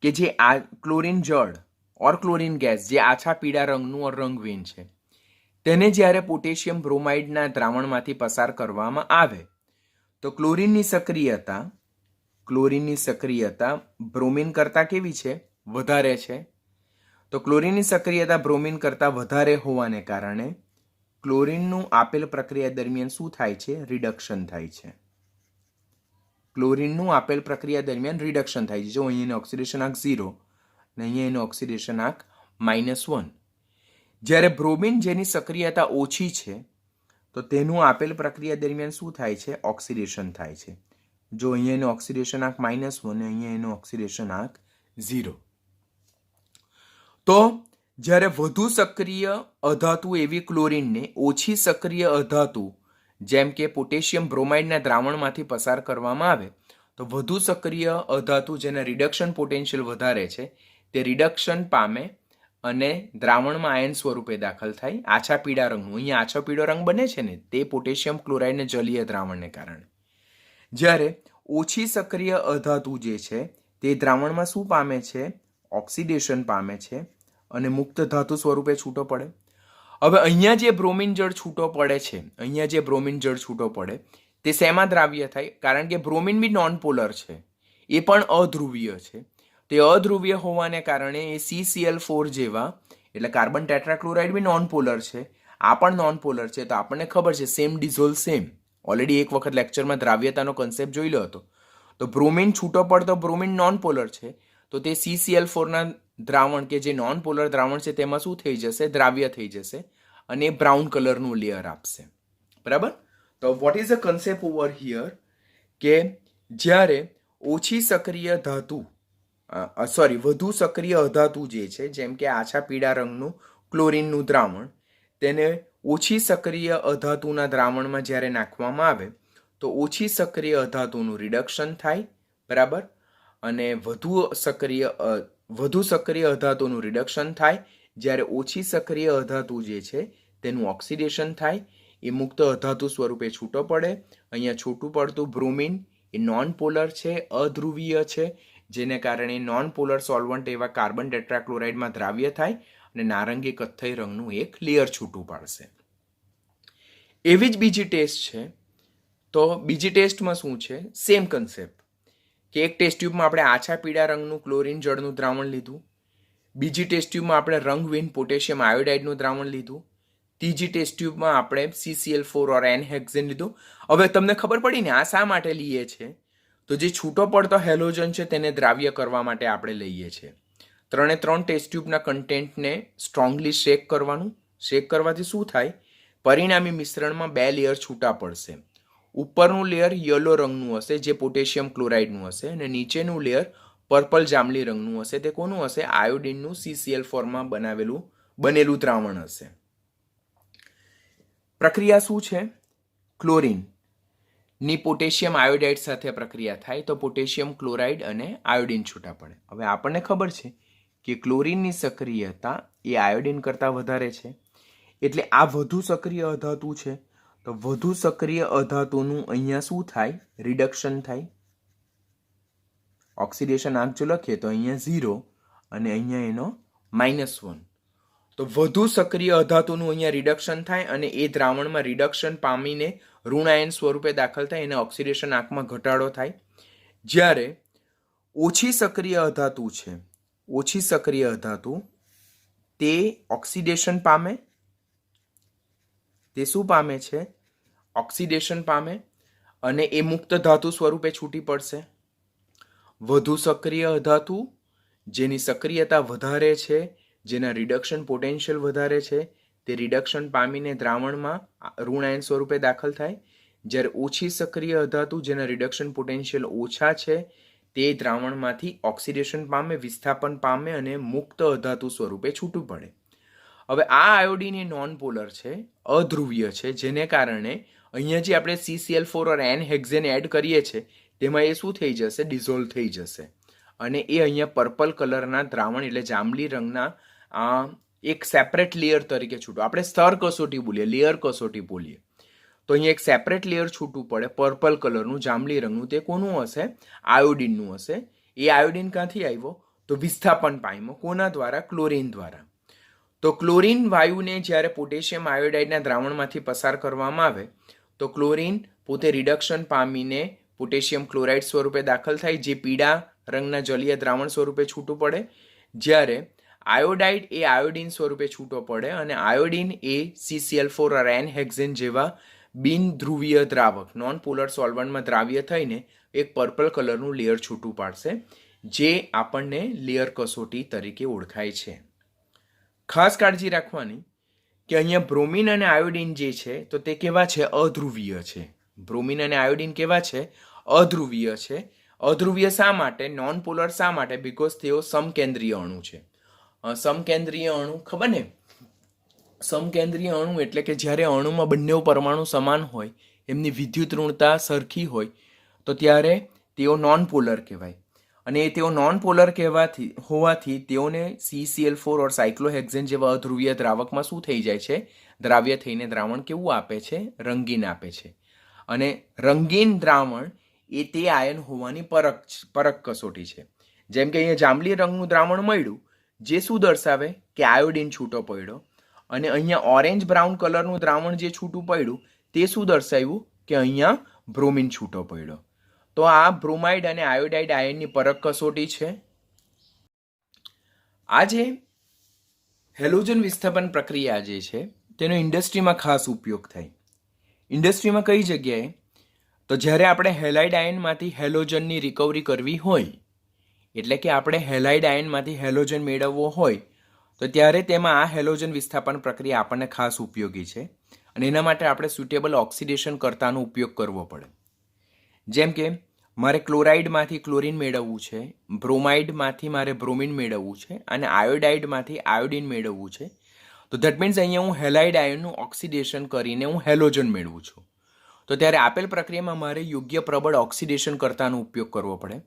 [SPEAKER 1] કે જે આ ક્લોરીન જળ ઓર ક્લોરીન ગેસ જે આછા પીળા રંગનું ઓર રંગહીન છે, તેને જ્યારે પોટેશિયમ બ્રોમાઇડના દ્રાવણમાંથી પસાર કરવામાં આવે તો ક્લોરીનની સક્રિયતા બ્રોમિન કરતાં કેવી છે? વધારે છે. તો ક્લોરીનની સક્રિયતા બ્રોમિન કરતાં વધારે હોવાને કારણે ક્લોરીનનું આપેલ પ્રક્રિયા દરમિયાન શું થાય છે? રિડક્શન થાય છે. જો અહીંયા ઓક્સિડેશન આંક 0 ને અહીંયા એનો ઓક્સિડેશન આંક -1. જ્યારે બ્રોમિન જેની સક્રિયતા ઓછી છે તો તેનું આપેલ પ્રક્રિયા દરમિયાન શું થાય છે? ઓક્સિડેશન થાય છે. જો અહીંયા એનો ઓક્સિડેશન આંક -1 ને અહીંયા એનો ઓક્સિડેશન આંક 0. તો જ્યારે વધુ સક્રિય અધાતુ એવી ક્લોરીનને ઓછી સક્રિય અધાતુ જેમ કે પોટેશિયમ બ્રોમાઇડના દ્રાવણમાંથી પસાર કરવામાં આવે તો વધુ સક્રિય અધાતુ જેના રિડક્શન પોટેન્શિયલ વધારે છે તે રિડક્શન પામે અને દ્રાવણમાં આયન સ્વરૂપે દાખલ થાય. આછા પીળા રંગનું, અહીંયા આછો પીળો રંગ બને છે ને તે પોટેશિયમ ક્લોરાઇડને જલીય દ્રાવણને કારણે. જ્યારે ઓછી સક્રિય અધાતુ જે છે તે દ્રાવણમાં શું પામે છે? ઓક્સિડેશન પામે છે અને મુક્ત ધાતુ સ્વરૂપે છૂટો પડે. હવે અહીંયા જે બ્રોમિન જળ છૂટો પડે તે શેમાં દ્રાવ્ય થાય? કારણ કે બ્રોમિન બી નોન પોલર છે, એ પણ અધ્રુવીય છે. તે અધ્રુવીય હોવાને કારણે એ CCl4 જેવા, એટલે કાર્બન ટેટ્રાક્લોરાઇડ બી નોન પોલર છે, આ પણ નોન પોલર છે. તો આપણને ખબર છે સેમ ડિઝોલ્વ સેમ. ઓલરેડી એક વખત લેક્ચરમાં દ્રાવ્યતાનો કોન્સેપ્ટ જોઈ લો હતો. તો બ્રોમિન છૂટો પડતો બ્રોમિન નોન પોલર છે તો તે CCl4ના દ્રાવણ કે જે નોન પોલર દ્રાવણ છે તેમાં શું થઈ જશે? દ્રાવ્ય થઈ જશે અને બ્રાઉન કલરનું લેયર આપશે. બરાબર? તો what is the concept over here કે જ્યારે વધુ સક્રિય અધાતુ જે છે જેમ કે આછા પીળા રંગનું ક્લોરીનનું દ્રાવણ તેને ઓછી સક્રિય અધાતુના દ્રાવણમાં જ્યારે નાખવામાં આવે તો ઓછી સક્રિય અધાતુનું રિડક્શન થાય. બરાબર? અને વધુ સક્રિય અધાતુનું રિડક્શન થાય. જ્યારે ઓછી સક્રિય અધાતુ જે છે તેનું ઓક્સિડેશન થાય, એ મુક્ત અધાતુ સ્વરૂપે છૂટો પડે. અહીંયા છૂટું પડતું બ્રોમિન એ નોન પોલર છે, અધ્રુવીય છે, જેને કારણે નોન પોલર સોલ્વન્ટ એવા કાર્બન ટેટ્રાક્લોરાઇડમાં દ્રાવ્ય થાય અને નારંગી કથ્થઈ રંગનું એક લેયર છૂટું પાડશે. એવી જ બીજી ટેસ્ટ છે. તો બીજી ટેસ્ટમાં શું છે? સેમ કન્સેપ્ટ કે એક ટેસ્ટ ટ્યુબમાં આપણે આછા પીળા રંગનું ક્લોરીન જળનું દ્રાવણ લીધું. બીજી ટેસ્ટ ટ્યુબમાં આપણે રંગહીન પોટેશિયમ આયોડાઇડનું દ્રાવણ લીધું. ત્રીજી ટેસ્ટ ટ્યુબમાં આપણે CCl4 ઓર એનહેક્ઝેન લીધું. હવે તમને ખબર પડી ને આ શા માટે લઈએ છે? તો જે છૂટો પડતો હેલોજન છે તેને દ્રાવ્ય કરવા માટે આપણે લઈએ છીએ. ત્રણે ત્રણ ટેસ્ટ ટ્યુબના કન્ટેન્ટને સ્ટ્રોંગલી શેક કરવાનું. શેક કરવાથી શું થાય? પરિણામી મિશ્રણમાં બે લેયર છૂટા પડશે. ઉપરનું લેયર યલો રંગનું હશે જે પોટેશિયમ ક્લોરાઇડનું હશે અને નીચેનું લેયર પર્પલ જાંબલી રંગનું હશે. તે કોનું હશે? આયોડિનનું CCl4માં બનેલું દ્રાવણ હશે. પ્રક્રિયા શું છે? ક્લોરીનની પોટેશિયમ આયોડાઇડ સાથે પ્રક્રિયા થાય તો પોટેશિયમ ક્લોરાઇડ અને આયોડિન છૂટા પડે. હવે આપણને ખબર છે કે ક્લોરીનની સક્રિયતા એ આયોડિન કરતાં વધારે છે, એટલે આ વધુ સક્રિય અધાતુ છે. તો વધુ સક્રિય અધાતુનું અહીંયા શું થાય? રિડક્શન થાય. ઓક્સિડેશન આંક જો લખીએ તો અહીંયા 0 અને અહીંયા એનો -1. તો વધુ સક્રિય અધાતુનું અહીંયા રિડક્શન થાય અને એ દ્રાવણમાં રિડક્શન પામીને ઋણ આયન સ્વરૂપે દાખલ થાય, એને ઓક્સિડેશન આંકમાં ઘટાડો થાય. જ્યારે ઓછી સક્રિય અધાતુ તે ઓક્સિડેશન પામે. તે શું પામે છે? ઓક્સિડેશન પામે અને એ મુક્ત ધાતુ સ્વરૂપે છૂટી પડશે. વધુ સક્રિય અધાતુ, જેની સક્રિયતા વધારે છે, જેના રિડક્શન પોટેન્શિયલ વધારે છે, તે રિડક્શન પામીને દ્રાવણમાં ઋણ આયન સ્વરૂપે દાખલ થાય. જ્યારે ઓછી સક્રિય અધાતુ, જેના રિડક્શન પોટેન્શિયલ ઓછા છે, તે દ્રાવણમાંથી ઓક્સિડેશન પામે, વિસ્થાપન પામે અને મુક્ત અધાતુ સ્વરૂપે છૂટું પડે. હવે આ આયોડિન એ નોન પોલર છે, અધ્રુવીય છે, જેને કારણે અહીંયા જે આપણે CCl4 ઓર એન હેક્ઝેન એડ કરીએ છીએ તેમાં એ શું થઈ જશે, ડિઝોલ્વ થઈ જશે અને એ અહીંયા પર્પલ કલરના દ્રાવણ એટલે જાંબલી રંગના એક સેપરેટ લેયર તરીકે છૂટું, આપણે સ્તર કસોટી બોલીએ, લેયર કસોટી બોલીએ, તો અહીંયા એક સેપરેટ લેયર છૂટું પડે પર્પલ કલરનું જાંબલી રંગનું. તે કોનું હશે? આયોડિનનું હશે. એ આયોડિન ક્યાંથી આવ્યો? તો વિસ્થાપન પામ્યો. કોના દ્વારા? ક્લોરીન દ્વારા. તો ક્લોરીન વાયુને જ્યારે પોટેશિયમ આયોડાઇડના દ્રાવણમાંથી પસાર કરવામાં આવે તો ક્લોરીન પોતે રિડક્શન પામીને પોટેશિયમ ક્લોરાઇડ સ્વરૂપે દાખલ થાય, જે પીળા રંગના જલીય દ્રાવણ સ્વરૂપે છૂટું પડે. જ્યારે આયોડાઇડ એ આયોડિન સ્વરૂપે છૂટો પડે અને આયોડિન એ CCl4 ઓર એન હેક્ઝેન જેવા બિન ધ્રુવીય દ્રાવક નોન પોલર સોલ્વન્ટમાં દ્રાવ્ય થઈને એક પર્પલ કલરનું લેયર છૂટું પાડશે, જે આપણને લેયર કસોટી તરીકે ઓળખાય છે. ખાસ કાળજી રાખવાની કે અહીંયા બ્રોમિન અને આયોડિન જે છે તો તે કેવા છે? અધ્રુવીય છે. બ્રોમિન અને આયોડિન કેવા છે? અધ્રુવીય છે. અધ્રુવીય શા માટે? નોન પોલર શા માટે? બીકોઝ તેઓ સમકેન્દ્રીય અણુ છે. સમકેન્દ્રીય અણુ ખબર ને? સમકેન્દ્રીય અણુ એટલે કે જ્યારે અણુમાં બંને પરમાણુ સમાન હોય, એમની વિદ્યુત ઋણતા સરખી હોય, તો ત્યારે તેઓ નોન પોલર કહેવાય. અને તેઓ નોન પોલર હોવાથી તેઓને CCl4 ઓર સાયક્લોહેક્ઝેન જેવા અધ્રુવીય દ્રાવકમાં શું થઈ જાય છે? દ્રાવ્ય થઈને દ્રાવણ કેવું આપે છે? રંગીન આપે છે. અને રંગીન દ્રાવણ એ તે આયન હોવાની પરખ કસોટી છે. જેમ કે અહીંયા જાંબલી રંગનું દ્રાવણ મળ્યું, જે શું દર્શાવે કે આયોડિન છૂટો પડ્યો, અને અહીંયા ઓરેન્જ બ્રાઉન કલરનું દ્રાવણ જે છૂટું પડ્યું તે શું દર્શાવ્યું કે અહીંયા બ્રોમિન છૂટો પડ્યો. તો આ બ્રોમાઇડ અને આયોડાઇડ આયનની પરખ કસોટી છે. આ જે હેલોજન વિસ્થાપન પ્રક્રિયા જે છે તેનો ઇન્ડસ્ટ્રીમાં ખાસ ઉપયોગ થાય. ઇન્ડસ્ટ્રીમાં કઈ જગ્યાએ? તો જ્યારે આપણે હેલાઇડ આયનમાંથી હેલોજનની રિકવરી કરવી હોય, એટલે કે આપણે હેલાઇડ આયનમાંથી હેલોજન મેળવવો હોય, તો ત્યારે તેમાં આ હેલોજન વિસ્થાપન પ્રક્રિયા આપણને ખાસ ઉપયોગી છે. અને એના માટે આપણે સુટેબલ ઓક્સિડેશન કરતાનો ઉપયોગ કરવો પડે. જેમ કે મારે ક્લોરાઇડમાંથી ક્લોરીન મેળવવું છે, બ્રોમાઇડમાંથી મારે બ્રોમિન મેળવવું છે અને આયોડાઇડમાંથી આયોડિન મેળવવું છે. તો ધેટ મીન્સ અહીંયા હું હેલાઇડ આયનનું ઓક્સિડેશન કરીને હું હેલોજન મેળવું છું. તો ત્યારે આપેલ પ્રક્રિયામાં મારે યોગ્ય પ્રબળ ઓક્સિડેશન કરતાનો ઉપયોગ કરવો પડે.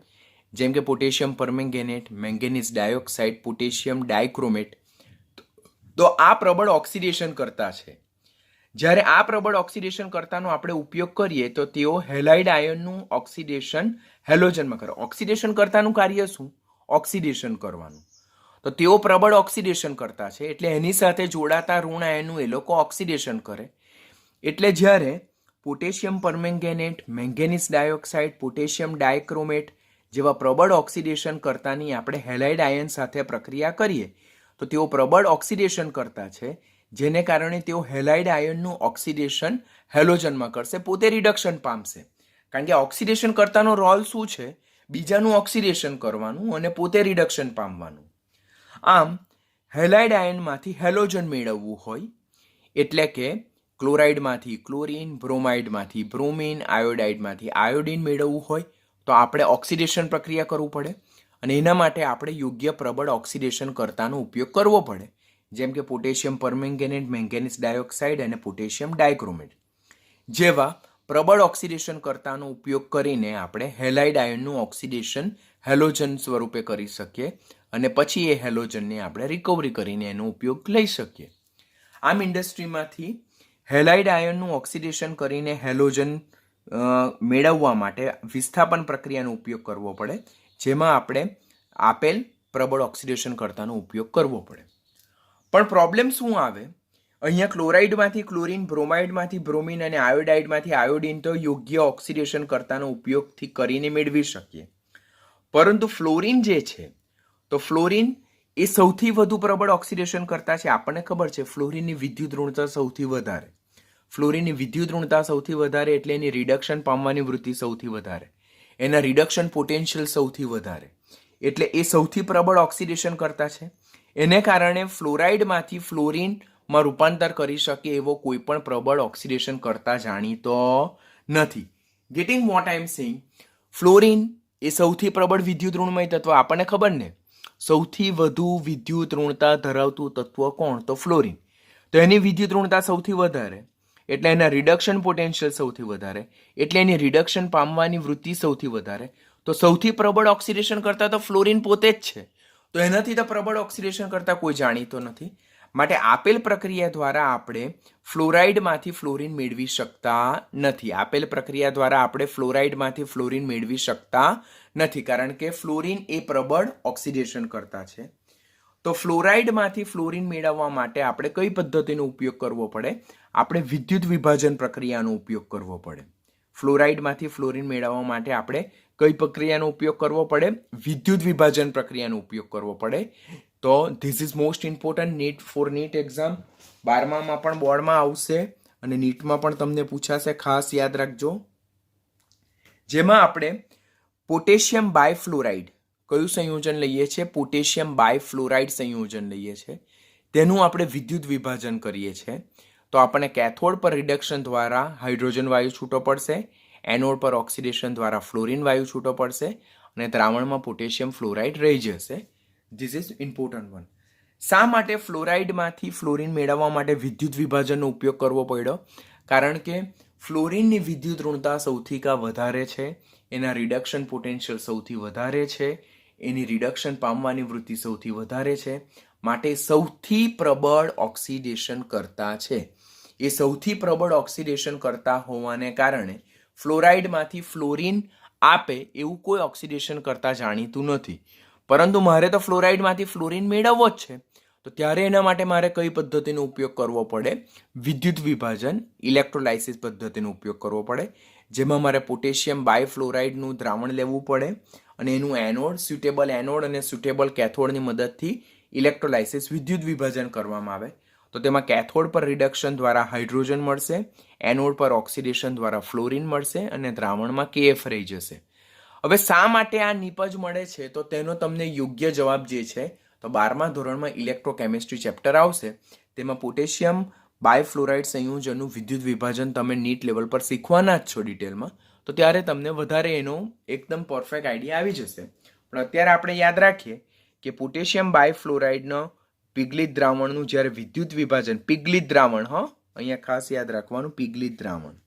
[SPEAKER 1] જેમ કે potassium permanganate, manganese dioxide, potassium dichromate. તો આ પ્રબળ ઓક્સિડેશન કરતા છે. જ્યારે આ પ્રબળ ઓક્સિડેશન કરતાનો આપણે ઉપયોગ કરીએ તો તેઓ હેલાઇડ આયનનું ઓક્સિડેશન હેલોજનમાં કરે. ઓક્સિડેશન કરતાનું કાર્ય શું? ઓક્સિડેશન કરવાનું. તો તેઓ પ્રબળ ઓક્સિડેશન કરતા છે એટલે એની સાથે જોડાતા ઋણ આયનનું એ લોકો ઓક્સિડેશન કરે. એટલે જ્યારે potassium permanganate, manganese dioxide, potassium dichromate જેવા પ્રબળ ઓક્સિડેશન કરતાની આપણે હેલાઇડ આયન સાથે પ્રક્રિયા કરીએ તો તેઓ પ્રબળ ઓક્સિડેશન કરતા છે, જેને કારણે તેઓ હેલાઇડ આયનનું ઓક્સિડેશન હેલોજનમાં કરશે, પોતે રિડક્શન પામશે. કારણ કે ઓક્સિડેશન કરતાનો રોલ શું છે? બીજાનું ઓક્સિડેશન કરવાનું અને પોતે રિડક્શન પામવાનું. આમ હેલાઇડ આયનમાંથી હેલોજન મેળવવું હોય, એટલે કે ક્લોરાઇડમાંથી ક્લોરીન, બ્રોમાઇડમાંથી બ્રોમિન, આયોડાઇડમાંથી આયોડિન મેળવવું હોય તો આપણે ઓક્સિડેશન પ્રક્રિયા કરવું પડે. અને એના માટે આપણે યોગ્ય પ્રબળ ઓક્સિડેશન કરતાનો ઉપયોગ કરવો પડે. જેમ કે પોટેશિયમ પરમેંગેનેટ, મેંગેનીઝ ડાયોક્સાઇડ અને પોટેશિયમ ડાયક્રોમેટ જેવા પ્રબળ ઓક્સિડેશન કરતાનો ઉપયોગ કરીને આપણે હેલાઇડ આયનનું ઓક્સિડેશન હેલોજન સ્વરૂપે કરી શકીએ અને પછી એ હેલોજનને આપણે રિકવરી કરીને એનો ઉપયોગ લઈ શકીએ. આમ ઇન્ડસ્ટ્રીમાંથી હેલાઇડ આયનનું ઓક્સિડેશન કરીને હેલોજન મેળવવા માટે વિસ્થાપન પ્રક્રિયાનો ઉપયોગ કરવો પડે, જેમાં આપણે આપેલ પ્રબળ ઓક્સિડેશન કરતાનો ઉપયોગ કરવો પડે. પણ પ્રોબ્લેમ શું આવે? અહીંયા ક્લોરાઇડમાંથી ક્લોરીન, બ્રોમાઇડમાંથી બ્રોમિન અને આયોડાઇડમાંથી આયોડિન તો યોગ્ય ઓક્સિડેશન કરતાનો ઉપયોગથી કરીને મેળવી શકીએ. પરંતુ ફ્લોરિન જે છે તો ફ્લોરિન એ સૌથી વધુ પ્રબળ ઓક્સિડેશન કરતા છે. આપણને ખબર છે ફ્લોરિનની વિદ્યુત ઋણતા સૌથી વધારે. ફ્લોરિનની વિદ્યુત ઋણતા સૌથી વધારે એટલે એની રિડક્શન પામવાની વૃત્તિ સૌથી વધારે. એના રિડક્શન પોટેન્શિયલ સૌથી વધારે, એટલે એ સૌથી પ્રબળ ઓક્સિડેશન કરતા છે. એને કારણે ફ્લોરાઇડમાંથી ફ્લોરિનમાં રૂપાંતર કરી શકે એવો કોઈ પણ પ્રબળ ઓક્સિડેશન કરતા જાણીતો નથી. Getting what I am saying? Fluorine એ સૌથી પ્રબળ વિદ્યુત ઋણમય તત્વ. આપણને ખબર ને, સૌથી વધુ વિદ્યુત ઋણતા ધરાવતું તત્વ કોણ? તો ફ્લોરિન. તો એની વિદ્યુત ઋણતા સૌથી વધારે, એટલે એના રિડક્શન પોટેન્શિયલ સૌથી વધારે, એટલે એની રિડક્શન પામવાની વૃત્તિ સૌથી વધારે. તો સૌથી પ્રબળ ઓક્સિડેશન કરતા તો ફ્લોરિન પોતે જ છે. તો એનાથી તો પ્રબળ ઓક્સિડેશન કરતા કોઈ જાણીતો નથી. માટે આપેલ પ્રક્રિયા દ્વારા આપણે ફ્લોરાઇડમાંથી ફ્લોરિન મેળવી શકતા નથી. આપેલ પ્રક્રિયા દ્વારા આપણે ફ્લોરાઇડમાંથી ફ્લોરિન મેળવી શકતા નથી, કારણ કે ફ્લોરિન એ પ્રબળ ઓક્સિડેશન કરતા છે. તો ફ્લોરાઇડમાંથી ફ્લોરિન મેળવવા માટે આપણે કઈ પદ્ધતિનો ઉપયોગ કરવો પડે? આપણે વિદ્યુત વિભાજન પ્રક્રિયાનો ઉપયોગ કરવો પડે. ફ્લોરાઇડમાંથી ફ્લોરિન મેળવવા માટે આપણે કઈ પ્રક્રિયાનો ઉપયોગ કરવો પડે? વિદ્યુત વિભાજન પ્રક્રિયાનો ઉપયોગ કરવો પડે. તો this is most important NEET exam. 12માં પણ બોર્ડમાં આવશે અને નીટમાં પણ તમને પૂછાશે, ખાસ યાદ રાખજો. જેમાં આપણે પોટેશિયમ બાયફ્લોરાઇડ કયું સંયોજન લઈએ છીએ? પોટેશિયમ બાયફ્લોરાઇડ સંયોજન લઈએ છીએ. તેનું આપણે વિદ્યુત વિભાજન કરીએ છીએ. તો આપણને કેથોડ પર રિડક્શન દ્વારા હાઇડ્રોજન વાયુ છૂટો પડશે, એનોડ પર ઓક્સિડેશન દ્વારા ફ્લોરિન વાયુ છૂટો પડશે અને દ્રાવણમાં પોટેશિયમ ફ્લોરાઇડ રહી જશે. This is important one. શા માટે ફ્લોરાઇડમાંથી ફ્લોરિન મેળવવા માટે વિદ્યુત વિભાજનનો ઉપયોગ કરવો પડ્યો? કારણ કે ફ્લોરિનની વિદ્યુત ઋણતા સૌથી વધારે છે, એના રિડક્શન પોટેન્શિયલ સૌથી વધારે છે, એની રિડક્શન પામવાની વૃત્તિ સૌથી વધારે છે, માટે સૌથી પ્રબળ ઓક્સિડેશન કરતા છે. એ સૌથી પ્રબળ ઓક્સિડેશન કરતા હોવાને કારણે ફ્લોરાઇડમાંથી ફ્લોરિન આપે એવું કોઈ ઓક્સિડેશન કરતા જાણીતું નથી. પરંતુ મારે તો ફ્લોરાઇડમાંથી ફ્લોરિન મેળવવો જ છે, તો ત્યારે એના માટે મારે કઈ પદ્ધતિનો ઉપયોગ કરવો પડે? વિદ્યુત વિભાજન, ઇલેક્ટ્રોલાઇસિસ પદ્ધતિનો ઉપયોગ કરવો પડે, જેમાં મારે પોટેશિયમ બાયફ્લોરાઇડનું દ્રાવણ લેવું પડે અને એનું એનોડ, સ્યુટેબલ એનોડ અને સ્યુટેબલ કેથોડની મદદથી ઇલેક્ટ્રોલાઇસિસ વિદ્યુત વિભાજન કરવામાં આવે. તો તેમાં કેથોડ પર રિડક્શન દ્વારા હાઇડ્રોજન મળશે, એનોડ પર ઓક્સિડેશન દ્વારા ફ્લોરિન મળશે અને દ્રાવણમાં KF રહી જશે. હવે શા માટે આ નિપજ મળે છે? તો તેનો તમને યોગ્ય જવાબ જે છે, તો 12મા ધોરણમાં ઇલેક્ટ્રોકેમિસ્ટ્રી ચેપ્ટર આવશે, તેમાં પોટેશિયમ બાયફ્લોરાઇડ સંયોજનનું વિદ્યુત વિભાજન તમે નીટ લેવલ પર શીખવાના જ છો ડિટેલમાં. તો ત્યારે તમને વધારે એનો એકદમ પરફેક્ટ આઈડિયા આવી જશે. પણ અત્યારે આપણે યાદ રાખીએ કે પોટેશિયમ બાયફ્લોરાઇડનો પીગલિત દ્રાવણનું જ્યારે વિદ્યુત વિભાજન, પીગલિત દ્રાવણ, અહીંયા ખાસ યાદ રાખવાનું, પીગલિત દ્રાવણ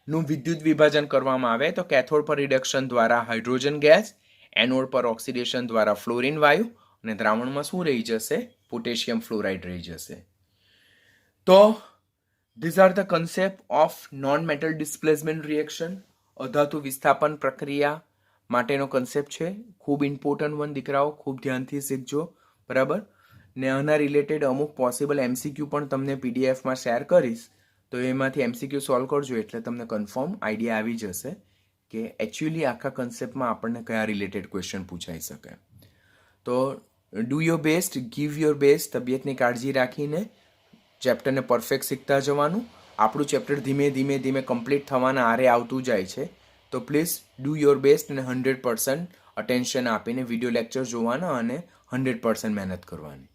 [SPEAKER 1] નું વિદ્યુત વિભાજન કરવામાં આવે તો કેથોડ પર રિડક્શન દ્વારા હાઇડ્રોજન ગેસ, એનોડ પર ઓક્સિડેશન દ્વારા ફ્લોરિન વાયુ અને દ્રાવણમાં શું રહી જશે? પોટેશિયમ ફ્લોરાઇડ રહી જશે. તો these are the concept of non metal displacement reaction. અધાતુ વિસ્થાપન પ્રક્રિયા માટેનો કન્સેપ્ટ છે. ખૂબ ઇમ્પોર્ટન્ટ વન દીકરાઓ, ખૂબ ધ્યાનથી શીખજો, બરાબર. ને આના રિલેટેડ અમુક પોસિબલ MCQ પણ તમને PDFમાં શેર કરીશ, તો એમાંથી MCQ સોલ્વ કરજો એટલે તમને કન્ફર્મ આઈડિયા આવી જશે કે એકચ્યુઅલી આખા કન્સેપ્ટમાં આપણને કયા રિલેટેડ ક્વેશ્ચન પૂછાઈ શકે. તો do your best, give your best. તબિયતની કાળજી રાખીને ચેપ્ટરને પરફેક્ટ શીખતા જવાનું. આપણું ચેપ્ટર ધીમે ધીમે ધીમે કમ્પ્લીટ થવાના આરે આવતું જાય છે. તો પ્લીઝ ડુ યોર બેસ્ટ અને 100% અટેન્શન આપીને વિડીયો લેક્ચર જોવાના અને 100% મહેનત કરવાની.